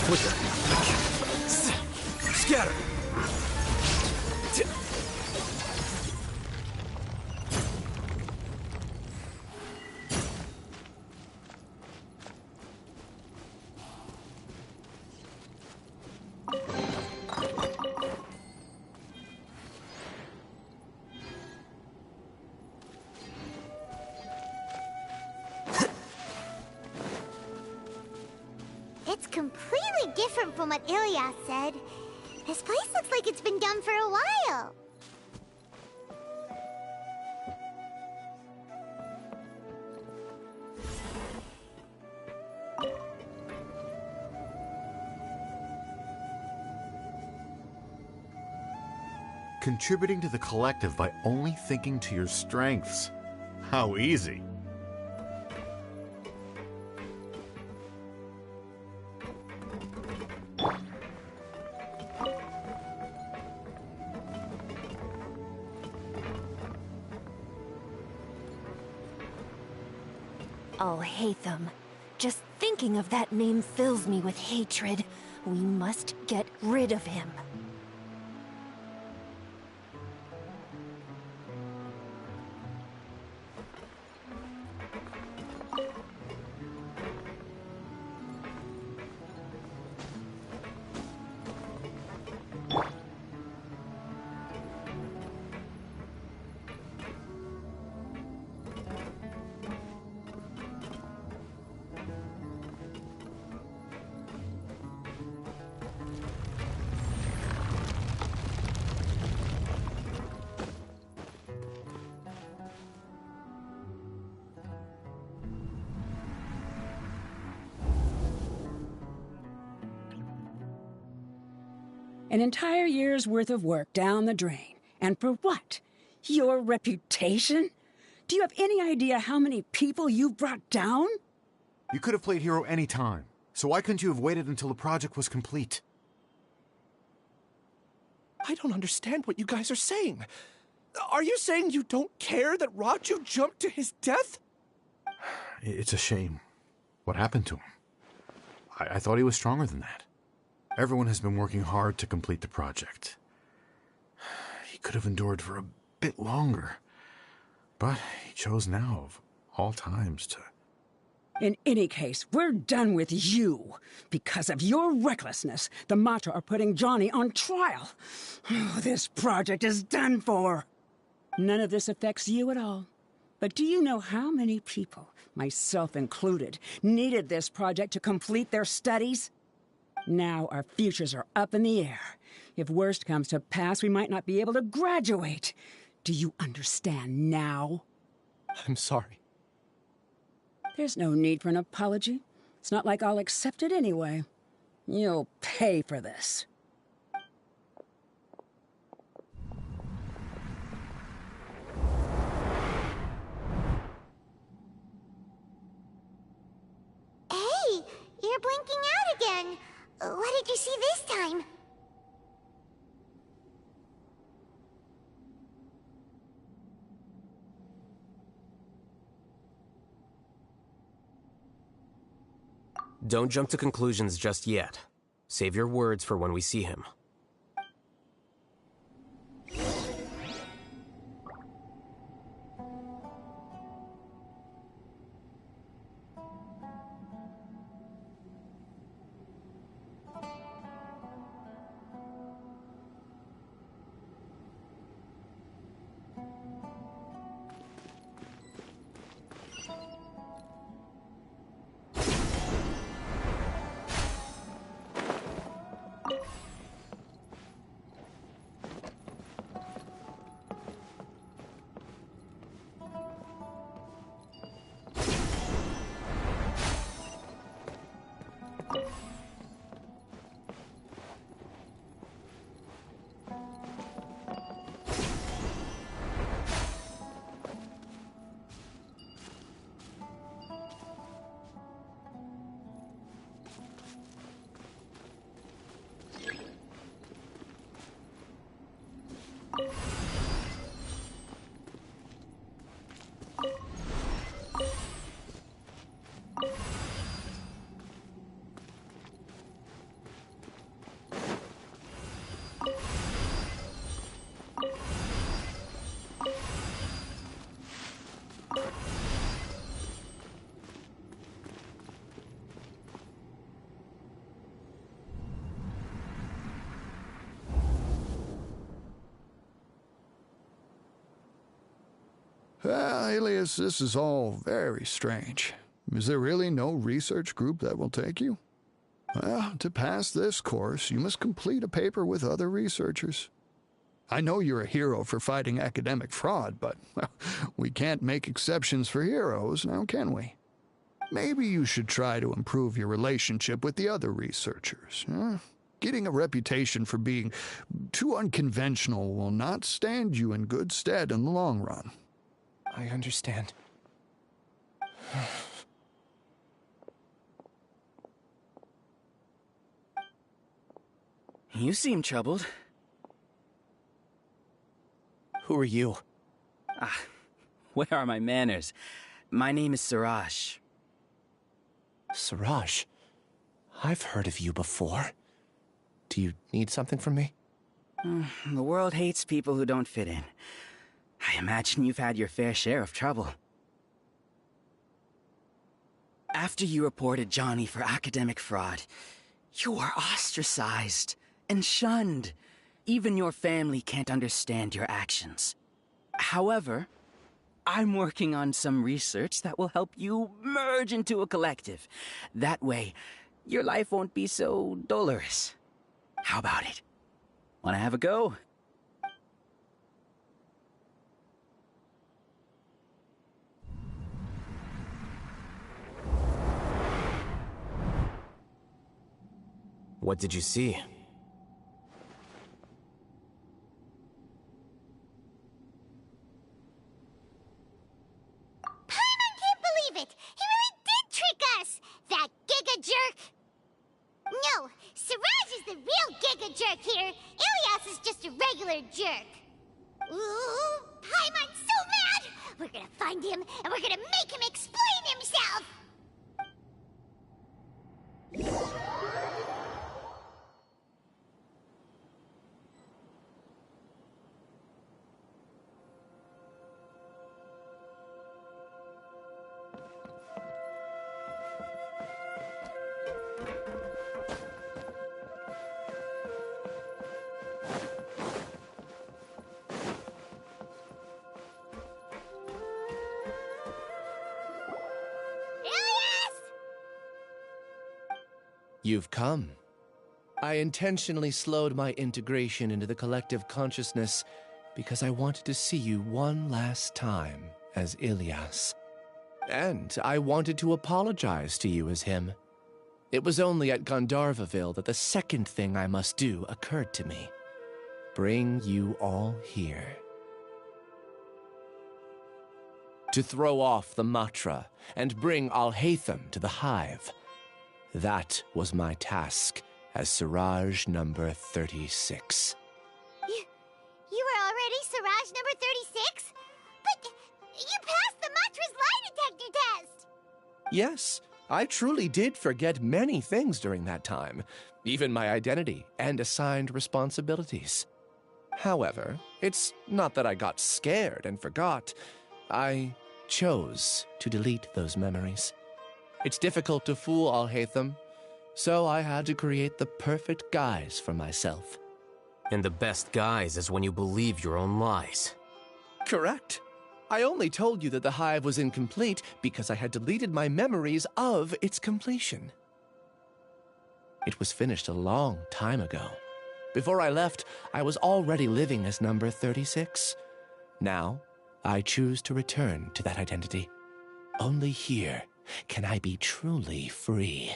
Flicker. Scatter. It's completely different from what Ilyas said. This place looks like it's been done for a while. Contributing to the collective by only thinking to your strengths. How easy. Alhaitham. Just thinking of that name fills me with hatred. We must get rid of him. An entire year's worth of work down the drain. And for what? Your reputation? Do you have any idea how many people you brought down? You could have played hero any time, so why couldn't you have waited until the project was complete? I don't understand what you guys are saying. Are you saying you don't care that Raju jumped to his death? It's a shame. What happened to him? I thought he was stronger than that. Everyone has been working hard to complete the project. He could have endured for a bit longer, but he chose now, of all times, to... In any case, we're done with you. Because of your recklessness, the Matra are putting Johnny on trial. This project is done for. None of this affects you at all. But do you know how many people, myself included, needed this project to complete their studies? Now our futures are up in the air. If worst comes to pass, we might not be able to graduate. Do you understand now? I'm sorry. There's no need for an apology. It's not like I'll accept it anyway. You'll pay for this. Hey, you're blinking out again. What did you see this time? Don't jump to conclusions just yet. Save your words for when we see him. Alias, this is all very strange. Is there really no research group that will take you? Well, to pass this course, you must complete a paper with other researchers. I know you're a hero for fighting academic fraud, but well, we can't make exceptions for heroes, now can we? Maybe you should try to improve your relationship with the other researchers. Getting a reputation for being too unconventional will not stand you in good stead in the long run. I understand. You seem troubled. Who are you? Where are my manners? My name is Siraj. Siraj? I've heard of you before. Do you need something from me? The world hates people who don't fit in. I imagine you've had your fair share of trouble. After you reported Johnny for academic fraud, you were ostracized and shunned. Even your family can't understand your actions. However, I'm working on some research that will help you merge into a collective. That way, your life won't be so dolorous. How about it? Wanna have a go? What did you see? It! He really did trick us! That Giga Jerk! No, Siraj is the real Giga Jerk here. Ilias is just a regular jerk. Ooh, Paimon's so mad! We're gonna find him, and we're gonna make him explain himself! You've come. I intentionally slowed my integration into the collective consciousness because I wanted to see you one last time as Ilias. And I wanted to apologize to you as him. It was only at Gandharvaville that the second thing I must do occurred to me. Bring you all here. To throw off the Matra and bring Alhaitham to the hive. That was my task as Siraj number 36. You were already Siraj number 36? But you passed the Matra's lie detector test! Yes, I truly did forget many things during that time, even my identity and assigned responsibilities. However, it's not that I got scared and forgot. I chose to delete those memories. It's difficult to fool Alhaitham, so I had to create the perfect guise for myself. And the best guise is when you believe your own lies. Correct. I only told you that the hive was incomplete because I had deleted my memories of its completion. It was finished a long time ago. Before I left, I was already living as number 36. Now, I choose to return to that identity. Only here can I be truly free.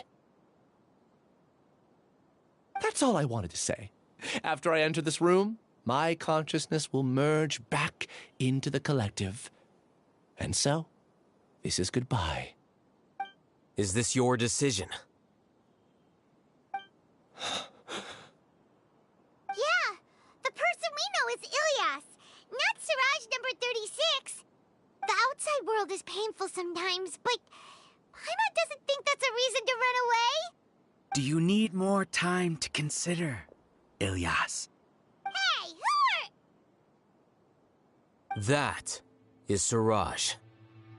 That's all I wanted to say. After I enter this room, my consciousness will merge back into the collective. And so, this is goodbye. Is this your decision? Yeah, the person we know is Ilias, not Siraj number 36. The outside world is painful sometimes, but Paimon doesn't think that's a reason to run away. Do you need more time to consider, Ilias? Hey, who are... That is Siraj.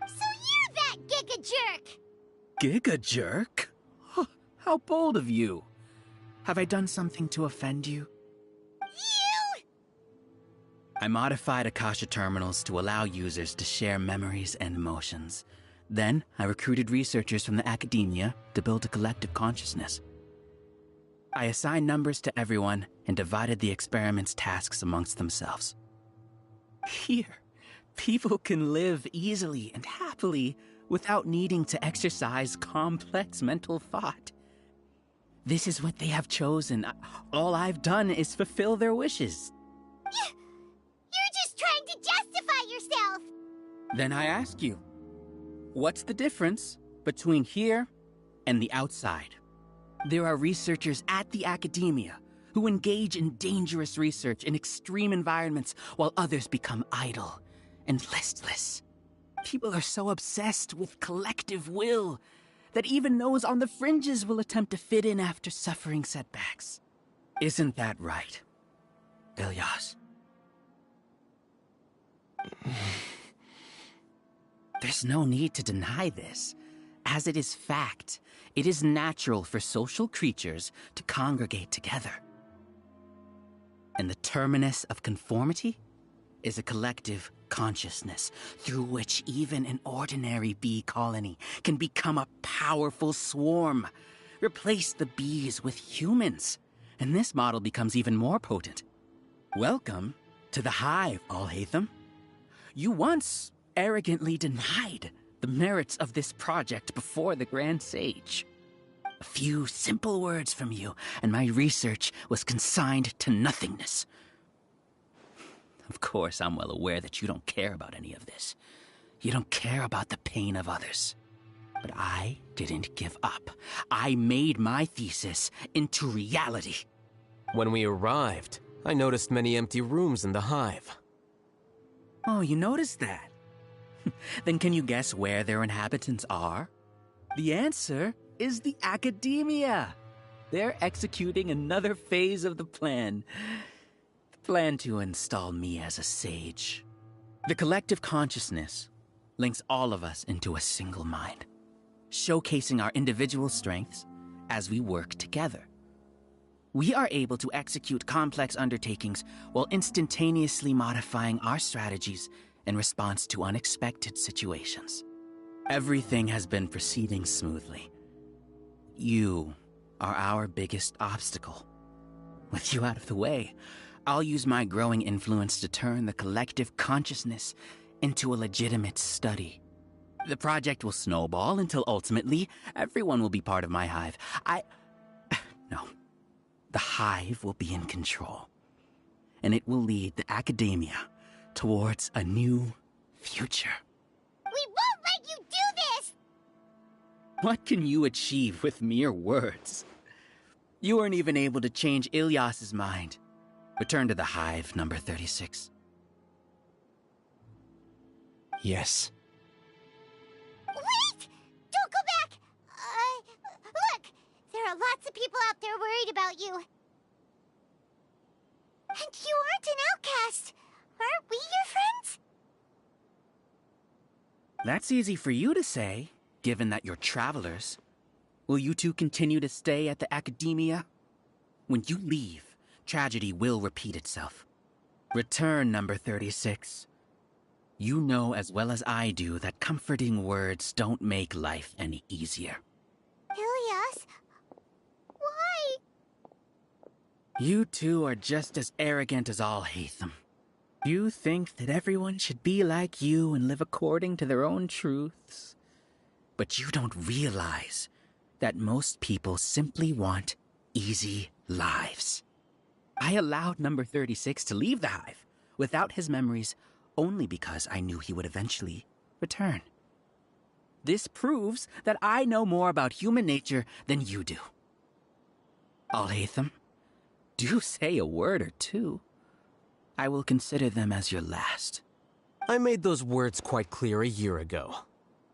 So you're that Giga Jerk! Giga Jerk? How bold of you. Have I done something to offend you? I modified Akasha terminals to allow users to share memories and emotions. Then, I recruited researchers from the academia to build a collective consciousness. I assigned numbers to everyone and divided the experiment's tasks amongst themselves. Here, people can live easily and happily without needing to exercise complex mental thought. This is what they have chosen. All I've done is fulfill their wishes. You're just trying to justify yourself! Then I ask you, what's the difference between here and the outside? There are researchers at the academia who engage in dangerous research in extreme environments while others become idle and listless. People are so obsessed with collective will that even those on the fringes will attempt to fit in after suffering setbacks. Isn't that right, Ilyas? There's no need to deny this, as it is fact. It is natural for social creatures to congregate together. And the terminus of conformity is a collective consciousness through which even an ordinary bee colony can become a powerful swarm. Replace the bees with humans, and this model becomes even more potent. Welcome to the hive, Alhaitham. You once arrogantly denied the merits of this project before the Grand Sage. A few simple words from you, and my research was consigned to nothingness. Of course, I'm well aware that you don't care about any of this. You don't care about the pain of others. But I didn't give up. I made my thesis into reality. When we arrived, I noticed many empty rooms in the hive. Oh, you noticed that? Then can you guess where their inhabitants are? The answer is the academia. They're executing another phase of the plan. The plan to install me as a sage. The collective consciousness links all of us into a single mind, showcasing our individual strengths as we work together. We are able to execute complex undertakings while instantaneously modifying our strategies in response to unexpected situations. Everything has been proceeding smoothly. You are our biggest obstacle. With you out of the way, I'll use my growing influence to turn the collective consciousness into a legitimate study. The project will snowball until ultimately everyone will be part of my hive. No. The hive will be in control, and it will lead the academia towards a new future. We won't let you do this! What can you achieve with mere words? You weren't even able to change Ilyas's mind. Return to the hive, number 36. Yes. Wait! Don't go back! Look! There are lots of people out there worried about you. And you aren't an outcast. Aren't we your friends? That's easy for you to say, given that you're travelers. Will you two continue to stay at the academia? When you leave, tragedy will repeat itself. Return, number 36. You know as well as I do that comforting words don't make life any easier. Ilyas? Why? You two are just as arrogant as alhaitham. You think that everyone should be like you and live according to their own truths. But you don't realize that most people simply want easy lives. I allowed number 36 to leave the hive without his memories only because I knew he would eventually return. This proves that I know more about human nature than you do. Alhaitham, do say a word or two. I will consider them as your last. I made those words quite clear a year ago.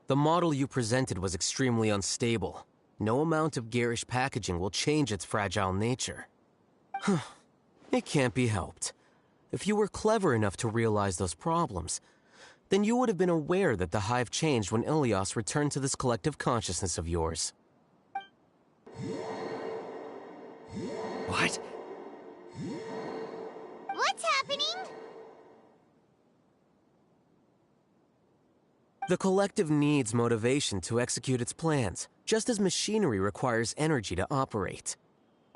The model you presented was extremely unstable. No amount of garish packaging will change its fragile nature. It can't be helped. If you were clever enough to realize those problems, then you would have been aware that the hive changed when Ilyas returned to this collective consciousness of yours. What? What's happening? The collective needs motivation to execute its plans, just as machinery requires energy to operate.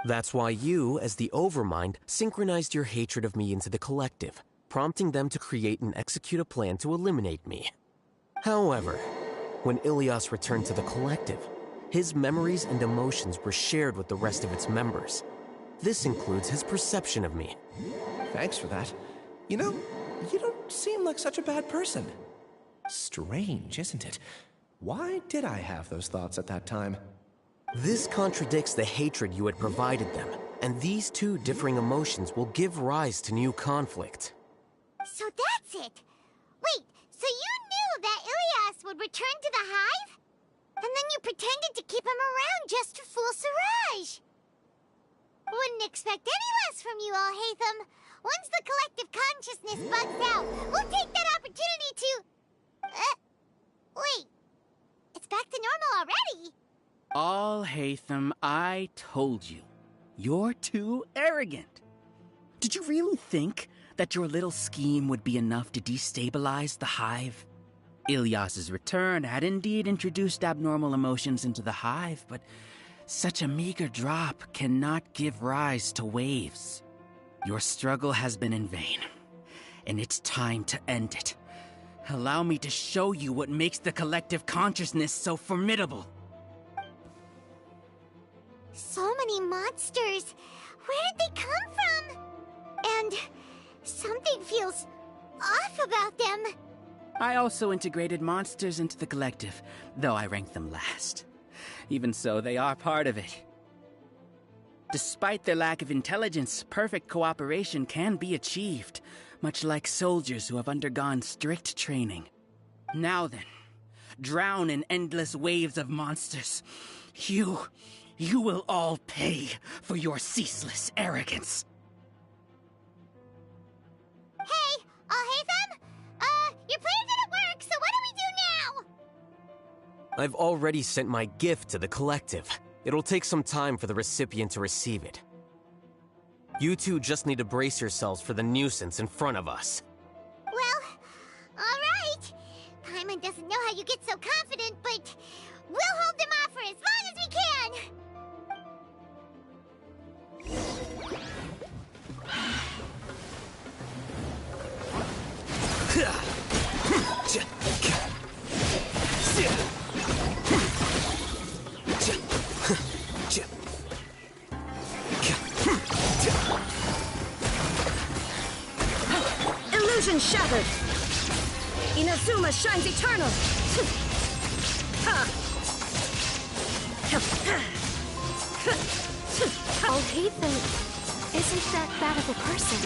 That's why you, as the Overmind, synchronized your hatred of me into the collective, prompting them to create and execute a plan to eliminate me. However, when Ilias returned to the collective, his memories and emotions were shared with the rest of its members. This includes his perception of me. Thanks for that. You know, you don't seem like such a bad person. Strange, isn't it? Why did I have those thoughts at that time? This contradicts the hatred you had provided them, and these two differing emotions will give rise to new conflict. So that's it. Wait, so you knew that Ilias would return to the hive? And then you pretended to keep him around just to fool Siraj. Wouldn't expect any less from you, Alhaitham. Once the collective consciousness bugs out, we'll take that opportunity to... wait. It's back to normal already. Alhaitham, I told you. You're too arrogant. Did you really think that your little scheme would be enough to destabilize the hive? Ilias's return had indeed introduced abnormal emotions into the hive, but such a meager drop cannot give rise to waves. Your struggle has been in vain, and it's time to end it. Allow me to show you what makes the collective consciousness so formidable. So many monsters. Where did they come from? And something feels off about them. I also integrated monsters into the collective, though I ranked them last. Even so, they are part of it. Despite their lack of intelligence, perfect cooperation can be achieved, much like soldiers who have undergone strict training. Now then, drown in endless waves of monsters. You will all pay for your ceaseless arrogance. Hey, Alhaitham? Your plan didn't work, so what do we do now? I've already sent my gift to the collective. It'll take some time for the recipient to receive it. You two just need to brace yourselves for the nuisance in front of us. Well, alright. Paimon doesn't know how you get so confident, but we'll hold them off for as long as we can. Illusion shattered! Inazuma shines eternal! Alhaitham isn't that bad of a person.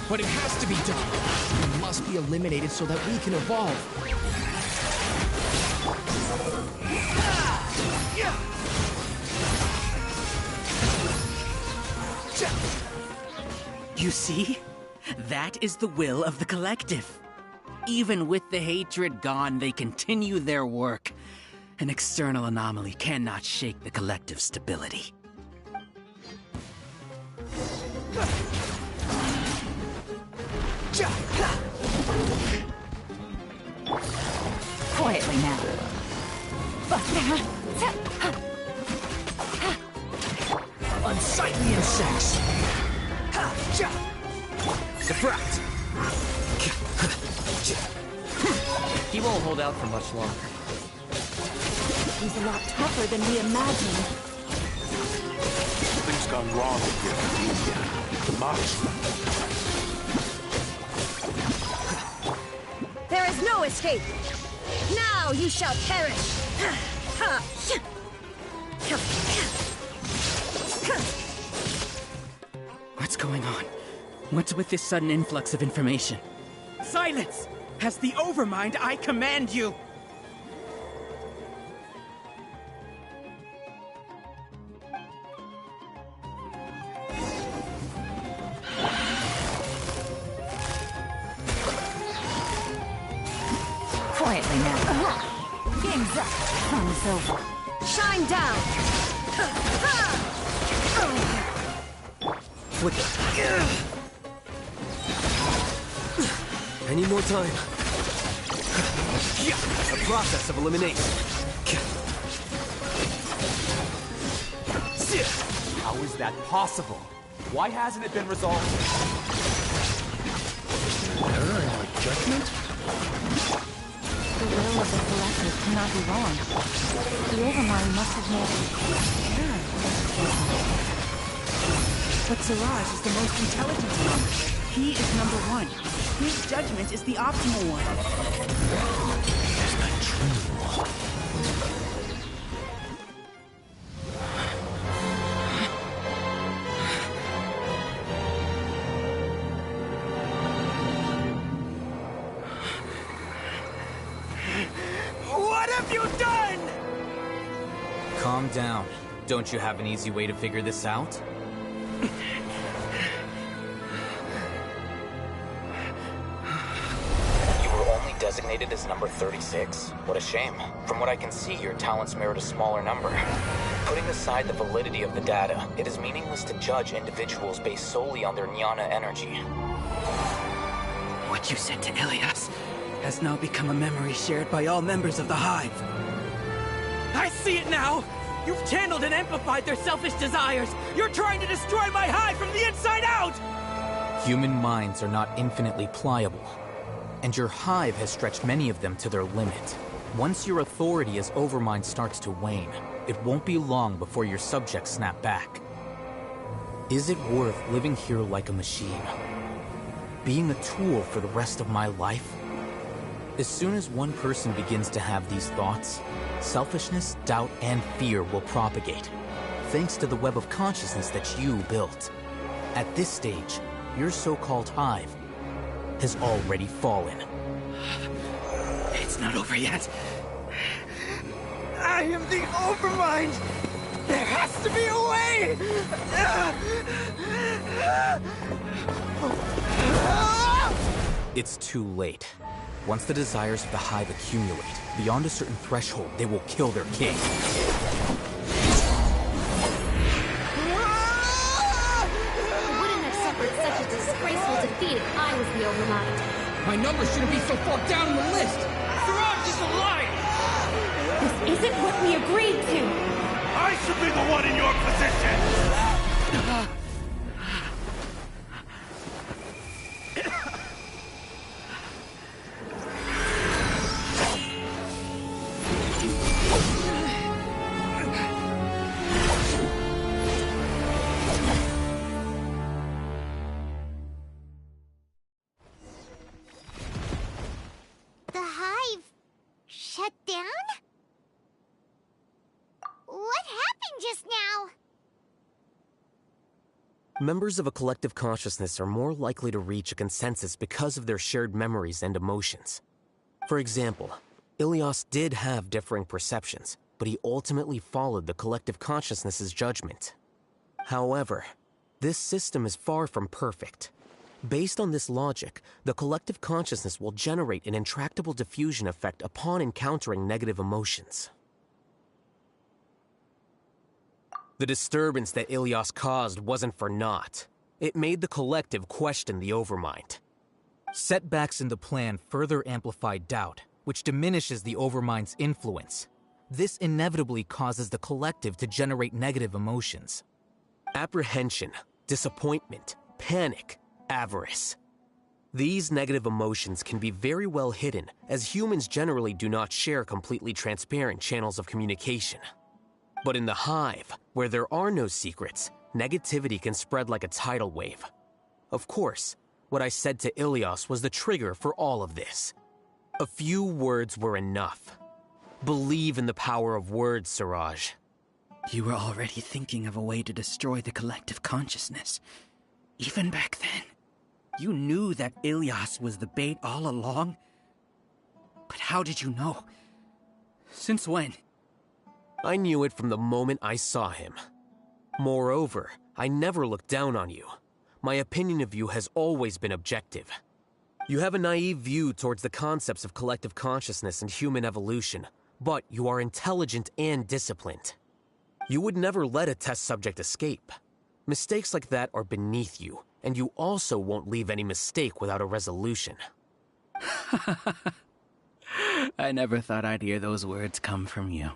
But it has to be done. It must be eliminated so that we can evolve. You see? That is the will of the collective. Even with the hatred gone, they continue their work. An external anomaly cannot shake the collective's stability. Quietly now. Unsightly insects! Subtract! He won't hold out for much longer. He's a lot tougher than we imagined. Things gone wrong with the academia. Much. There is no escape! Now you shall perish! What's going on? What's with this sudden influx of information? Silence! As the Overmind, I command you! Quietly now. Game's up. Fun's over. Shine down! Flicker. Any more time? A process of elimination. How is that possible? Why hasn't it been resolved? Error in our judgment? The will of the collective cannot be wrong. The Overmind must have made error. But Siraj is the most intelligent one. He is number one. His judgment is the optimal one. Is that true? What have you done? Calm down. Don't you have an easy way to figure this out? You were only designated as number 36. What a shame. From what I can see, your talents merit a smaller number. Putting aside the validity of the data, it is meaningless to judge individuals based solely on their jnana energy. What you said to Ilias has now become a memory shared by all members of the Hive. I see it now! You've channeled and amplified their selfish desires! You're trying to destroy my Hive from the inside out! Human minds are not infinitely pliable, and your Hive has stretched many of them to their limit. Once your authority as Overmind starts to wane, it won't be long before your subjects snap back. Is it worth living here like a machine? Being a tool for the rest of my life? As soon as one person begins to have these thoughts, selfishness, doubt, and fear will propagate, thanks to the web of consciousness that you built. At this stage, your so-called Hive has already fallen. It's not over yet. I am the Overmind! There has to be a way! It's too late. Once the desires of the Hive accumulate, beyond a certain threshold, they will kill their king. I wouldn't have suffered such a disgraceful defeat if I was the Overmind. My number shouldn't be so far down on the list! Siraj is a liar! This isn't what we agreed to! I should be the one in your position! The Hive shut down? What happened just now? Members of a collective consciousness are more likely to reach a consensus because of their shared memories and emotions. For example, Ilias did have differing perceptions, but he ultimately followed the collective consciousness's judgment. However, this system is far from perfect. Based on this logic, the collective consciousness will generate an intractable diffusion effect upon encountering negative emotions. The disturbance that Ilias caused wasn't for naught. It made the collective question the Overmind. Setbacks in the plan further amplified doubt, which diminishes the Overmind's influence. This inevitably causes the collective to generate negative emotions. Apprehension, disappointment, panic, avarice. These negative emotions can be very well hidden, as humans generally do not share completely transparent channels of communication. But in the Hive, where there are no secrets, negativity can spread like a tidal wave. Of course, what I said to Ilias was the trigger for all of this. A few words were enough. Believe in the power of words, Siraj. You were already thinking of a way to destroy the collective consciousness. Even back then, you knew that Ilias was the bait all along? But how did you know? Since when? I knew it from the moment I saw him. Moreover, I never looked down on you. My opinion of you has always been objective. You have a naive view towards the concepts of collective consciousness and human evolution, but you are intelligent and disciplined. You would never let a test subject escape. Mistakes like that are beneath you, and you also won't leave any mistake without a resolution. I never thought I'd hear those words come from you.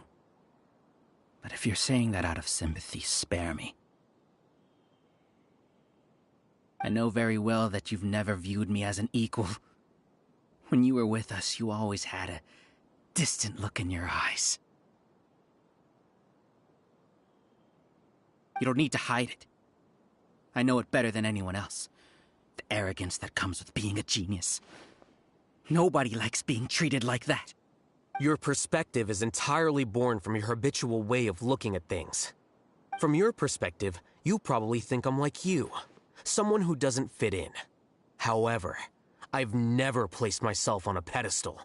But if you're saying that out of sympathy, spare me. I know very well that you've never viewed me as an equal. When you were with us, you always had a distant look in your eyes. You don't need to hide it. I know it better than anyone else. The arrogance that comes with being a genius. Nobody likes being treated like that. Your perspective is entirely born from your habitual way of looking at things. From your perspective, you probably think I'm like you, someone who doesn't fit in. However, I've never placed myself on a pedestal.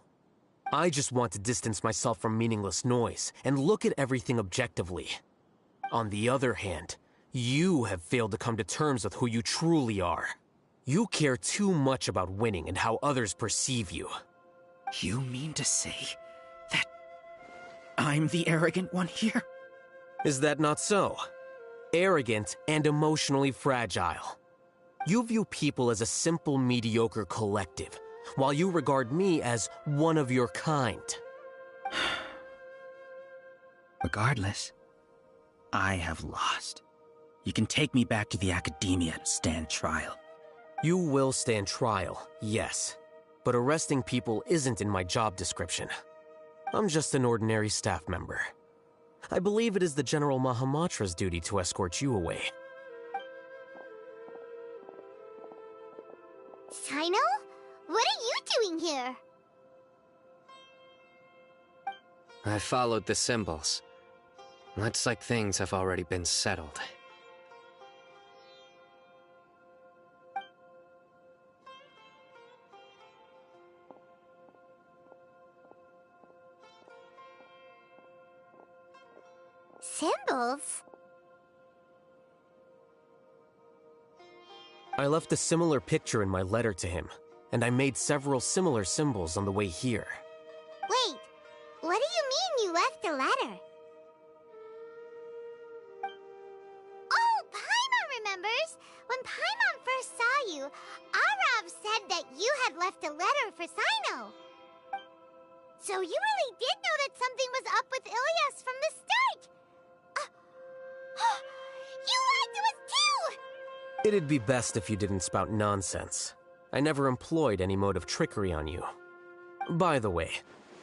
I just want to distance myself from meaningless noise and look at everything objectively. On the other hand, you have failed to come to terms with who you truly are. You care too much about winning and how others perceive you. You mean to say that I'm the arrogant one here? Is that not so? Arrogant and emotionally fragile. You view people as a simple, mediocre collective, while you regard me as one of your kind. Regardless, I have lost. You can take me back to the academia and stand trial. You will stand trial, yes. But arresting people isn't in my job description. I'm just an ordinary staff member. I believe it is the General Mahamatra's duty to escort you away. Sino? What are you doing here? I followed the symbols. Looks like things have already been settled. Symbols? I left a similar picture in my letter to him, and I made several similar symbols on the way here. Wait, what do you mean you left a letter? Oh, Paimon remembers! When Paimon first saw you, Arav said that you had left a letter for Sino. So you really did know that something was up with Ilias from the start! You lied to us too! It'd be best if you didn't spout nonsense. I never employed any mode of trickery on you. By the way,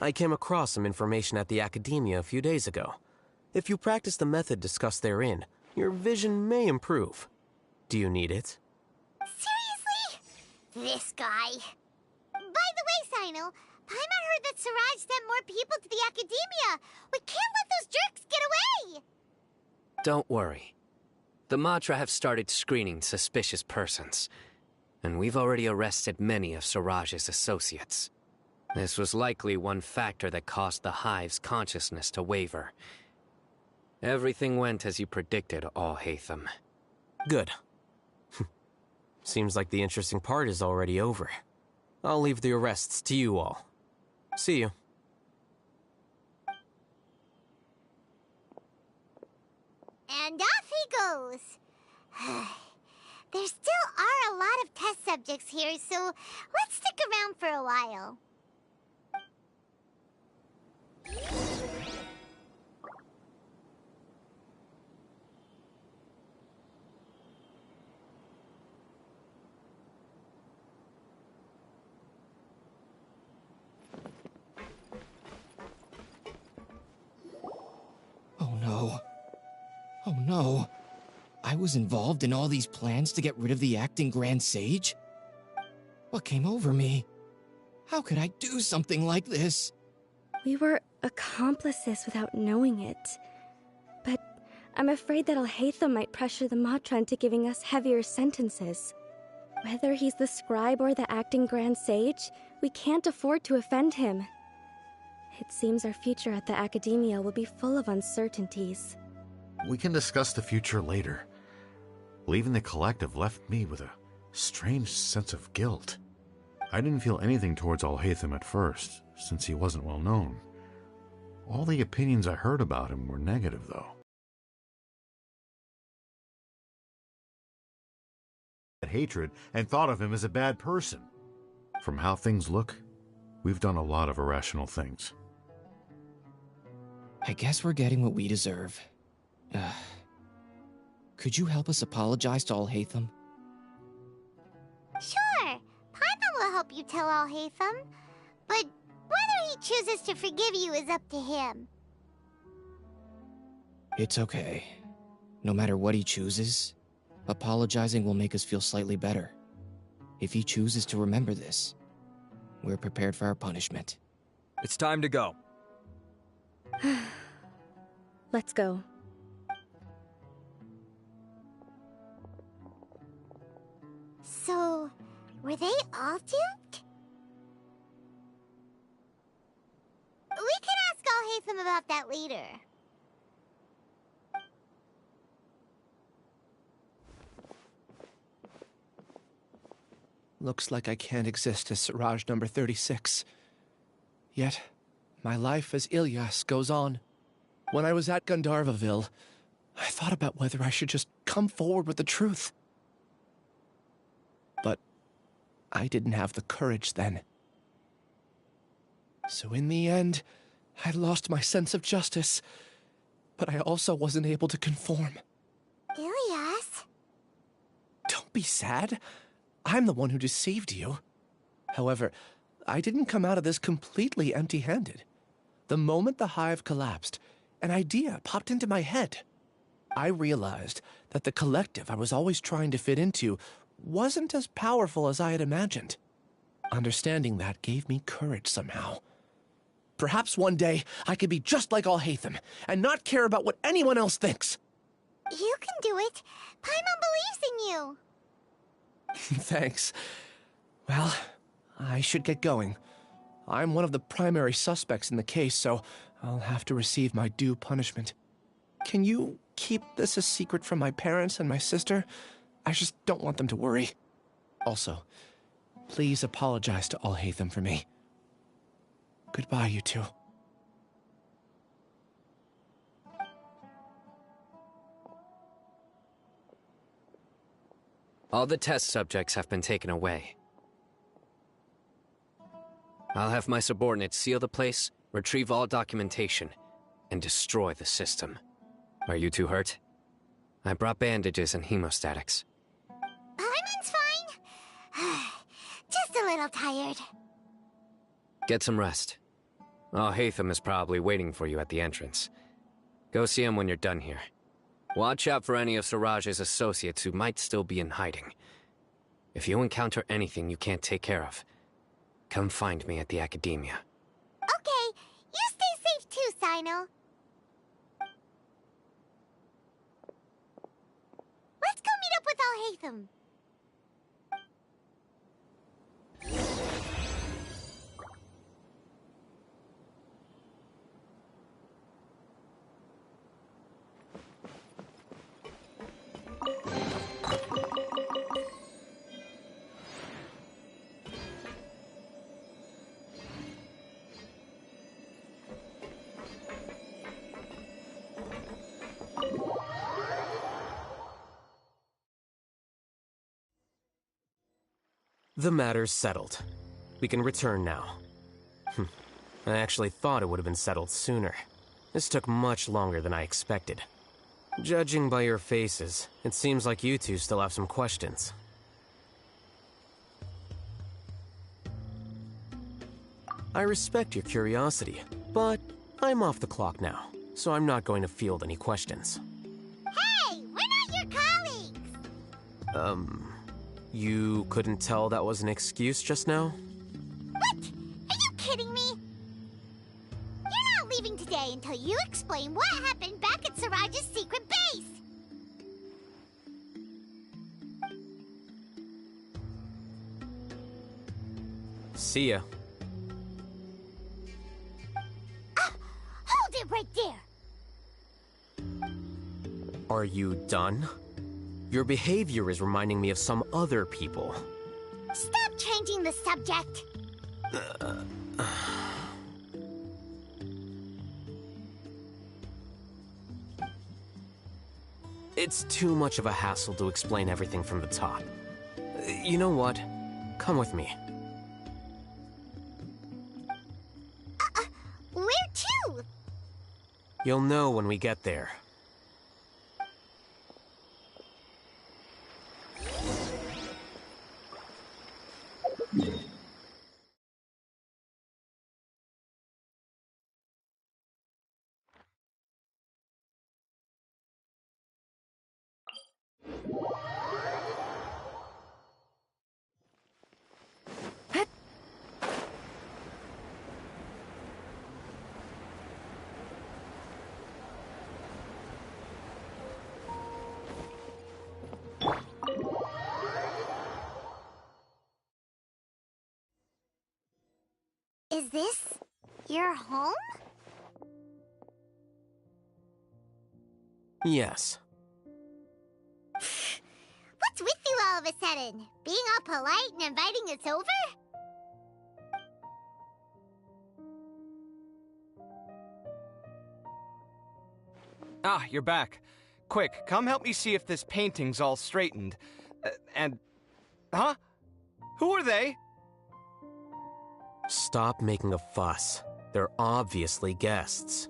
I came across some information at the Academia a few days ago. If you practice the method discussed therein, your vision may improve. Do you need it? Seriously? This guy. By the way, Sino, Paimon heard that Siraj sent more people to the Academia. We can't let those jerks get away! Don't worry. The Matra have started screening suspicious persons, and we've already arrested many of Siraj's associates. This was likely one factor that caused the Hive's consciousness to waver. Everything went as you predicted, alhaitham. Good. Seems like the interesting part is already over. I'll leave the arrests to you all. See you. And off he goes. There still are a lot of test subjects here, so let's stick around for a while. Oh no. Oh no. I was involved in all these plans to get rid of the acting Grand Sage? What came over me? How could I do something like this? We were accomplices without knowing it. But I'm afraid that alhaitham might pressure the Matra into giving us heavier sentences. Whether he's the scribe or the acting Grand Sage, we can't afford to offend him. It seems our future at the Academia will be full of uncertainties. We can discuss the future later. Leaving the collective left me with a strange sense of guilt. I didn't feel anything towards alhaitham at first, since he wasn't well known. All the opinions I heard about him were negative, though. Hatred and thought of him as a bad person. From how things look, We've done a lot of irrational things. I guess we're getting what we deserve. Could you help us apologize to Alhaitham? Sure, Paimon will help you tell alhaitham, but whether he chooses to forgive you is up to him. It's okay. No matter what he chooses, apologizing will make us feel slightly better. If he chooses to remember this, we're prepared for our punishment. It's time to go. Let's go. So, were they all duped? We can ask alhaitham about that later. Looks like I can't exist as Siraj number 36. Yet, my life as Ilyas goes on. When I was at Gandharvaville, I thought about whether I should just come forward with the truth. But I didn't have the courage then. So in the end, I lost my sense of justice, but I also wasn't able to conform. Ilyas? Don't be sad. I'm the one who deceived you. However, I didn't come out of this completely empty-handed. The moment the hive collapsed, an idea popped into my head. I realized that the collective I was always trying to fit into wasn't as powerful as I had imagined. Understanding that gave me courage somehow. Perhaps one day I could be just like Alhaitham and not care about what anyone else thinks. You can do it. Paimon believes in you. Thanks. Well, I should get going. I'm one of the primary suspects in the case, so I'll have to receive my due punishment. Can you keep this a secret from my parents and my sister? I just don't want them to worry. Also, please apologize to Alhaitham for me. Goodbye, you two. All the test subjects have been taken away. I'll have my subordinates seal the place, retrieve all documentation, and destroy the system. Are you two hurt? I brought bandages and hemostatics. Paimon's fine. Just a little tired. Get some rest. Alhaitham is probably waiting for you at the entrance. Go see him when you're done here. Watch out for any of Siraj's associates who might still be in hiding. If you encounter anything you can't take care of, come find me at the Academia. Okay, you stay safe too, Sino. Let's go meet up with Alhaitham. The matter's settled. We can return now. I actually thought it would have been settled sooner. This took much longer than I expected. Judging by your faces, it seems like you two still have some questions. I respect your curiosity, but I'm off the clock now, so I'm not going to field any questions. Hey, we're not your colleagues! You couldn't tell that was an excuse just now? What? Are you kidding me? You're not leaving today until you explain what happened back at Siraj's secret base! See ya. Hold it right there! Are you done? Your behavior is reminding me of some other people. Stop changing the subject! It's too much of a hassle to explain everything from the top. You know what? Come with me. You'll know when we get there. Is this your home? Yes. What's with you all of a sudden? Being all polite and inviting us over? Ah, you're back. Quick, come help me see if this painting's all straightened. Huh? Who are they? Stop making a fuss. They're obviously guests.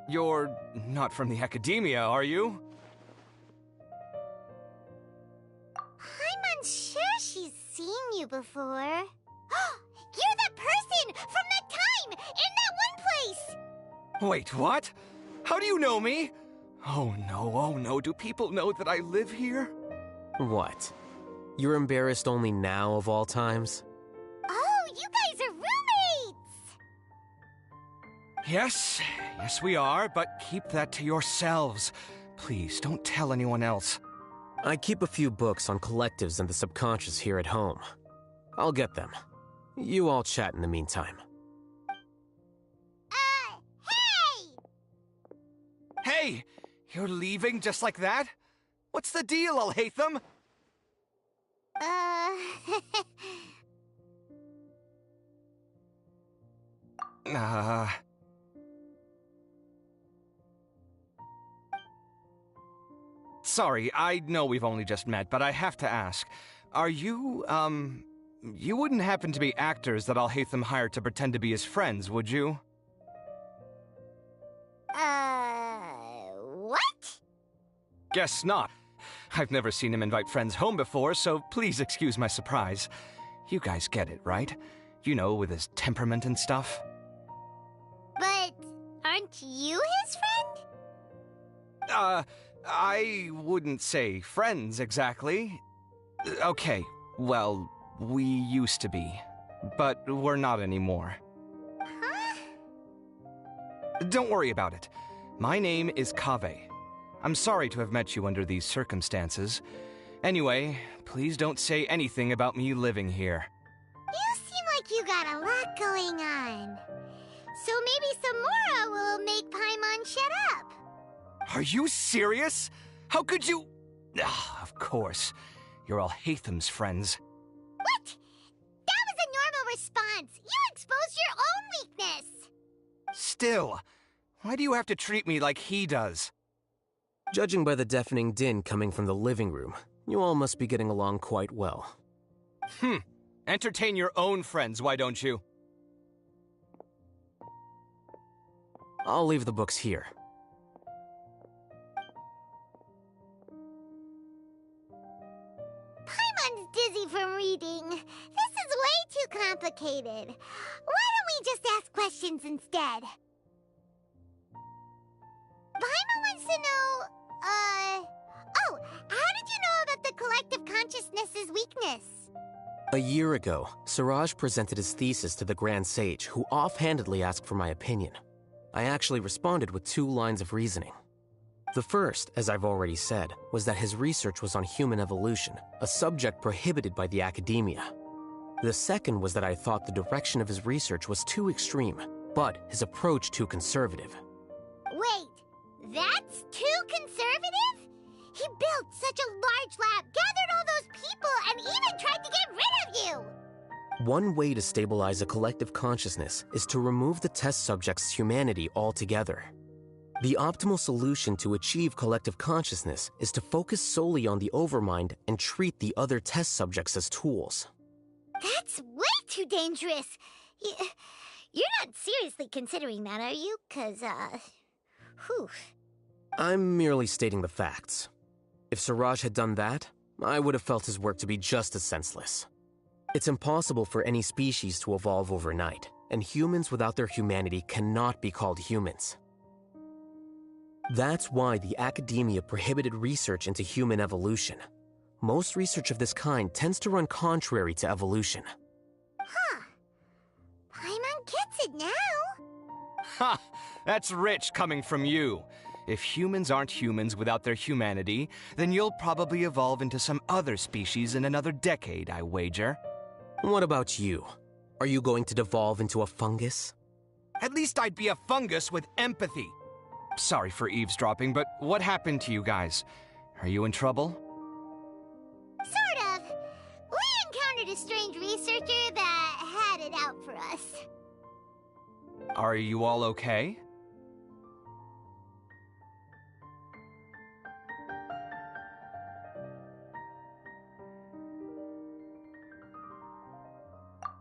You're not from the academia, are you? I'm unsure she's seen you before. You're that person from that time in that one place! Wait, what? How do you know me? Oh no, do people know that I live here? What? You're embarrassed only now of all times? Oh, you guys are roommates! Yes, we are, but keep that to yourselves. Please, don't tell anyone else. I keep a few books on collectives and the subconscious here at home. I'll get them. You all chat in the meantime. Hey! You're leaving just like that? What's the deal, Alhaitham? Sorry, I know we've only just met, but I have to ask. Are you, you wouldn't happen to be actors that Alhaitham hired to pretend to be his friends, would you? What? Guess not. I've never seen him invite friends home before, so please excuse my surprise. You guys get it, right? You know, with his temperament and stuff. But aren't you his friend? I wouldn't say friends exactly. Okay, well, we used to be, but we're not anymore. Huh? Don't worry about it. My name is Kaveh. I'm sorry to have met you under these circumstances. Anyway, please don't say anything about me living here. You seem like you got a lot going on. So maybe Samora will make Paimon shut up. Are you serious? How could you... Of course. You're Alhaitham's friends. What? That was a normal response. You exposed your own weakness. Still, why do you have to treat me like he does? Judging by the deafening din coming from the living room, you all must be getting along quite well. Entertain your own friends, why don't you? I'll leave the books here. Paimon's dizzy from reading. This is way too complicated. Why don't we just ask questions instead? Paimon wants to know, oh, how did you know about the collective consciousness's weakness? A year ago, Siraj presented his thesis to the Grand Sage, who offhandedly asked for my opinion. I actually responded with 2 lines of reasoning. The first, as I've already said, was that his research was on human evolution, a subject prohibited by the academia. The second was that I thought the direction of his research was too extreme, but his approach too conservative. Wait, that's too conservative? He built such a large lab, gathered all those people, and even tried to get rid of you! One way to stabilize a collective consciousness is to remove the test subject's humanity altogether. The optimal solution to achieve collective consciousness is to focus solely on the overmind and treat the other test subjects as tools. That's way too dangerous. You're not seriously considering that, are you? 'Cause, whew. I'm merely stating the facts. If Siraj had done that, I would have felt his work to be just as senseless. It's impossible for any species to evolve overnight, and humans without their humanity cannot be called humans. That's why the academia prohibited research into human evolution. Most research of this kind tends to run contrary to evolution. Huh. Paimon gets it now. Ha! That's rich coming from you. If humans aren't humans without their humanity, then you'll probably evolve into some other species in another decade, I wager. What about you? Are you going to devolve into a fungus? At least I'd be a fungus with empathy. Sorry for eavesdropping, but what happened to you guys? Are you in trouble? Sort of. We encountered a strange researcher that had it out for us. Are you all okay?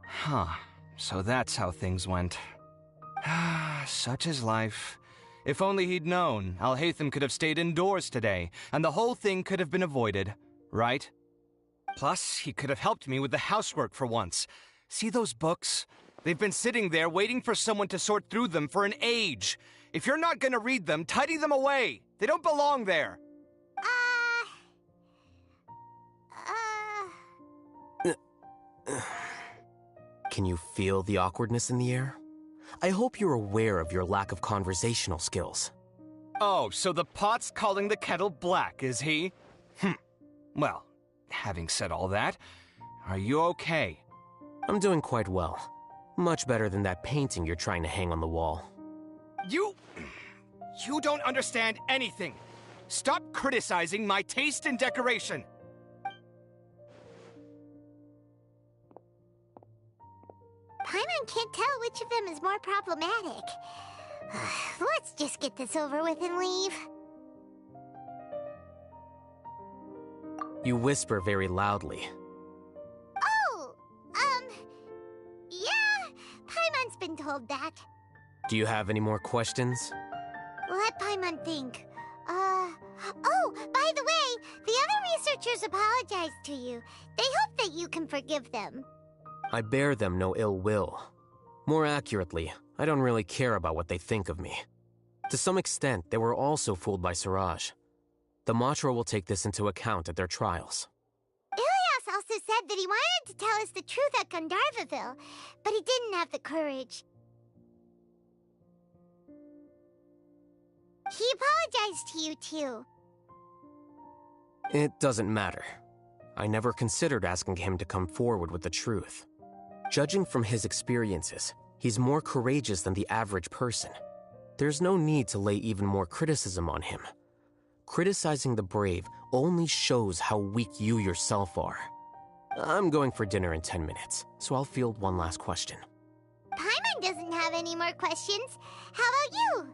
Huh. So that's how things went. Such is life. If only he'd known, Alhaitham could have stayed indoors today, and the whole thing could have been avoided, right? Plus, he could have helped me with the housework for once. See those books? They've been sitting there waiting for someone to sort through them for an age. If you're not gonna read them, tidy them away. They don't belong there. Can you feel the awkwardness in the air? I hope you're aware of your lack of conversational skills. Oh, so the pot's calling the kettle black, is he? Well, having said all that, are you okay? I'm doing quite well. Much better than that painting you're trying to hang on the wall. You don't understand anything. Stop criticizing my taste in decoration. Paimon can't tell which of them is more problematic. Let's just get this over with and leave. You whisper very loudly. Oh, yeah, Paimon's been told that. Do you have any more questions? Let Paimon think. Oh, by the way, the other researchers apologized to you. They hope that you can forgive them. I bear them no ill will. More accurately, I don't really care about what they think of me. To some extent, they were also fooled by Siraj. The Matra will take this into account at their trials. Ilias also said that he wanted to tell us the truth at Gandharvaville, but he didn't have the courage. He apologized to you, too. It doesn't matter. I never considered asking him to come forward with the truth. Judging from his experiences, he's more courageous than the average person. There's no need to lay even more criticism on him. Criticizing the brave only shows how weak you yourself are. I'm going for dinner in 10 minutes, so I'll field one last question. Paimon doesn't have any more questions. How about you?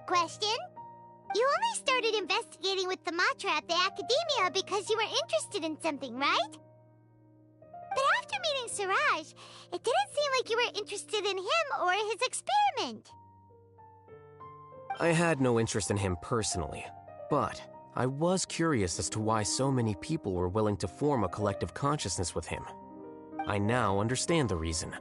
question. You only started investigating with the Matra at the Academia because you were interested in something, right? But after meeting Siraj, it didn't seem like you were interested in him or his experiment. I had no interest in him personally, but I was curious as to why so many people were willing to form a collective consciousness with him. I now understand the reason.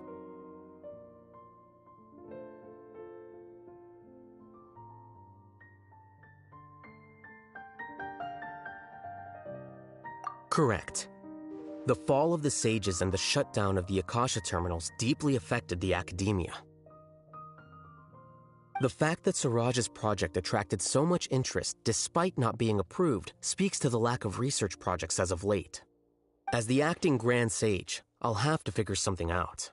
Correct. The fall of the Sages and the shutdown of the Akasha terminals deeply affected the Academia. The fact that Siraj's project attracted so much interest despite not being approved speaks to the lack of research projects as of late. As the acting Grand Sage, I'll have to figure something out.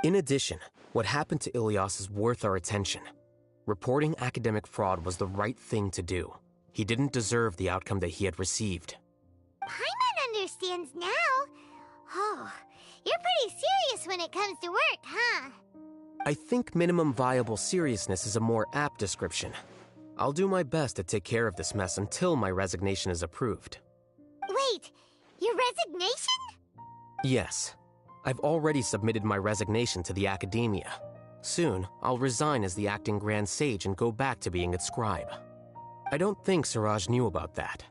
In addition, what happened to Ilyas is worth our attention. Reporting academic fraud was the right thing to do. He didn't deserve the outcome that he had received. Paimon understands now. Oh, you're pretty serious when it comes to work, huh? I think minimum viable seriousness is a more apt description. I'll do my best to take care of this mess until my resignation is approved. Wait, your resignation? Yes. I've already submitted my resignation to the Academia. Soon, I'll resign as the acting Grand Sage and go back to being its scribe. I don't think Siraj knew about that.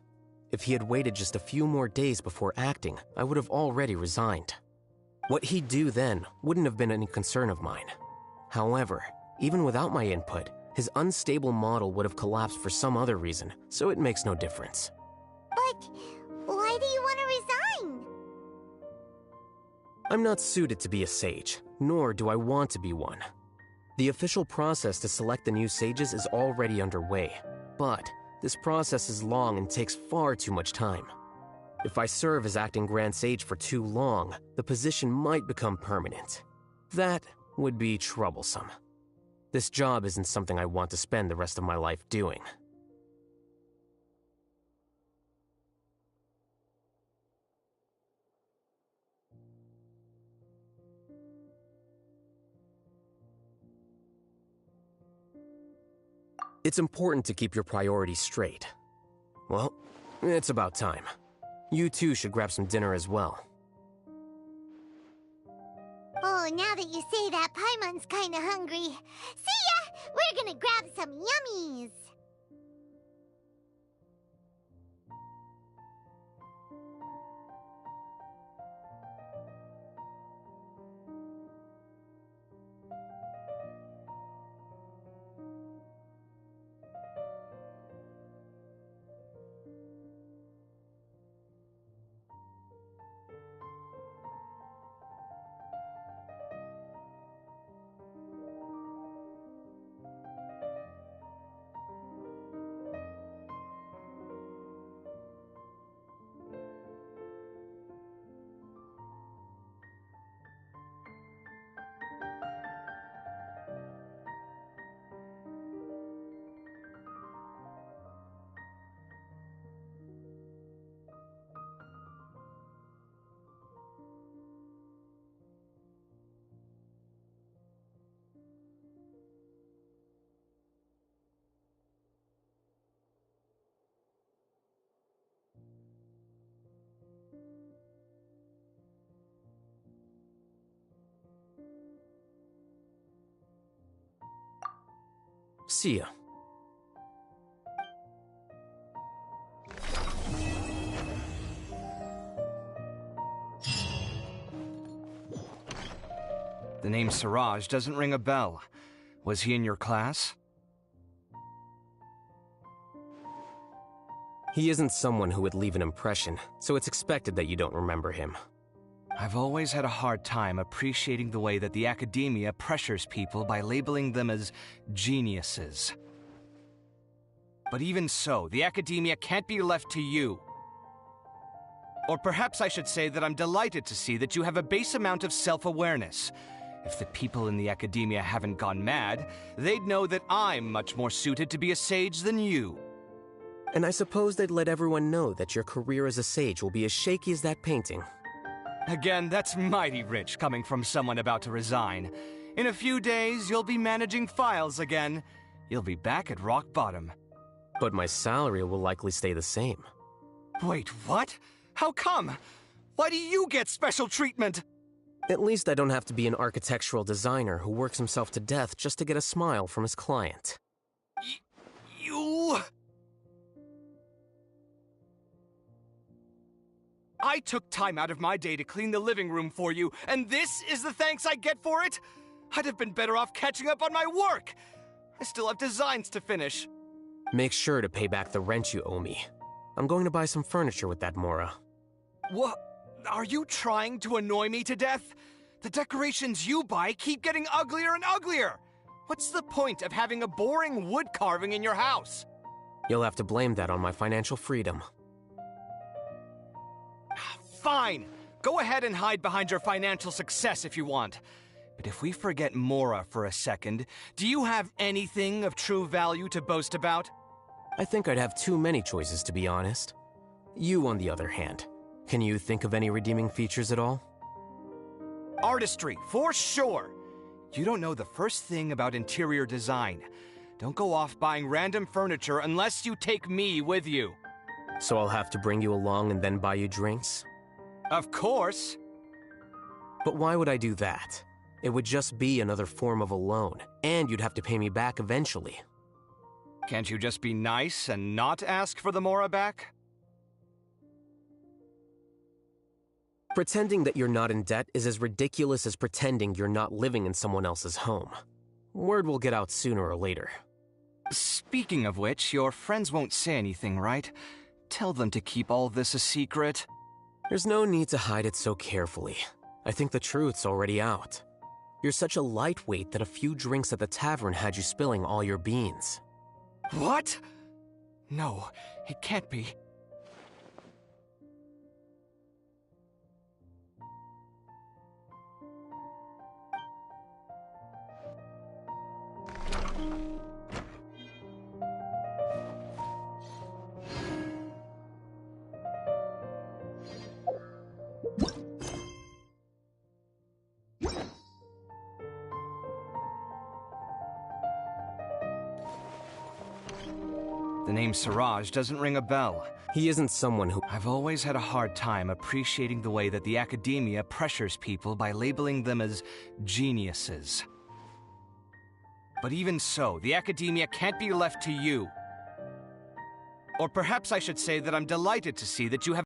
If he had waited just a few more days before acting, I would have already resigned. What he'd do then wouldn't have been any concern of mine. However, even without my input, his unstable model would have collapsed for some other reason, so it makes no difference. But why do you want to resign? I'm not suited to be a sage, nor do I want to be one. The official process to select the new sages is already underway, but this process is long and takes far too much time. If I serve as acting Grand Sage for too long, the position might become permanent. That would be troublesome. This job isn't something I want to spend the rest of my life doing. It's important to keep your priorities straight. Well, it's about time. You two should grab some dinner as well. Oh, now that you say that, Paimon's kinda hungry. See ya! We're gonna grab some yummies! See ya. The name Siraj doesn't ring a bell. Was he in your class? He isn't someone who would leave an impression, so it's expected that you don't remember him. I've always had a hard time appreciating the way that the Academia pressures people by labeling them as geniuses. But even so, the Academia can't be left to you. Or perhaps I should say that I'm delighted to see that you have a base amount of self-awareness. If the people in the Academia haven't gone mad, they'd know that I'm much more suited to be a sage than you. And I suppose they'd let everyone know that your career as a sage will be as shaky as that painting. Again, that's mighty rich coming from someone about to resign. In a few days, you'll be managing files again. you'll be back at rock bottom. But my salary will likely stay the same. Wait, what? How come? Why do you get special treatment? At least I don't have to be an architectural designer who works himself to death just to get a smile from his client. You... I took time out of my day to clean the living room for you, and this is the thanks I get for it? I'd have been better off catching up on my work. I still have designs to finish. Make sure to pay back the rent you owe me. I'm going to buy some furniture with that, Mora. What? Are you trying to annoy me to death? The decorations you buy keep getting uglier and uglier. What's the point of having a boring wood carving in your house? You'll have to blame that on my financial freedom. Fine. Go ahead and hide behind your financial success if you want. But if we forget Mora for a second, do you have anything of true value to boast about? I think I'd have too many choices, to be honest. You, on the other hand, can you think of any redeeming features at all? Artistry, for sure. You don't know the first thing about interior design. Don't go off buying random furniture unless you take me with you. So I'll have to bring you along and then buy you drinks? Of course. But why would I do that? It would just be another form of a loan, and you'd have to pay me back eventually. Can't you just be nice and not ask for the Mora back? Pretending that you're not in debt is as ridiculous as pretending you're not living in someone else's home. Word will get out sooner or later. Speaking of which, your friends won't say anything, right? Tell them to keep all this a secret. There's no need to hide it so carefully. I think the truth's already out. You're such a lightweight that a few drinks at the tavern had you spilling all your beans. What? No, it can't be. The name Siraj doesn't ring a bell. He isn't someone who... I've always had a hard time appreciating the way that the academia pressures people by labeling them as geniuses. But even so, the academia can't be left to you. Or perhaps I should say that I'm delighted to see that you have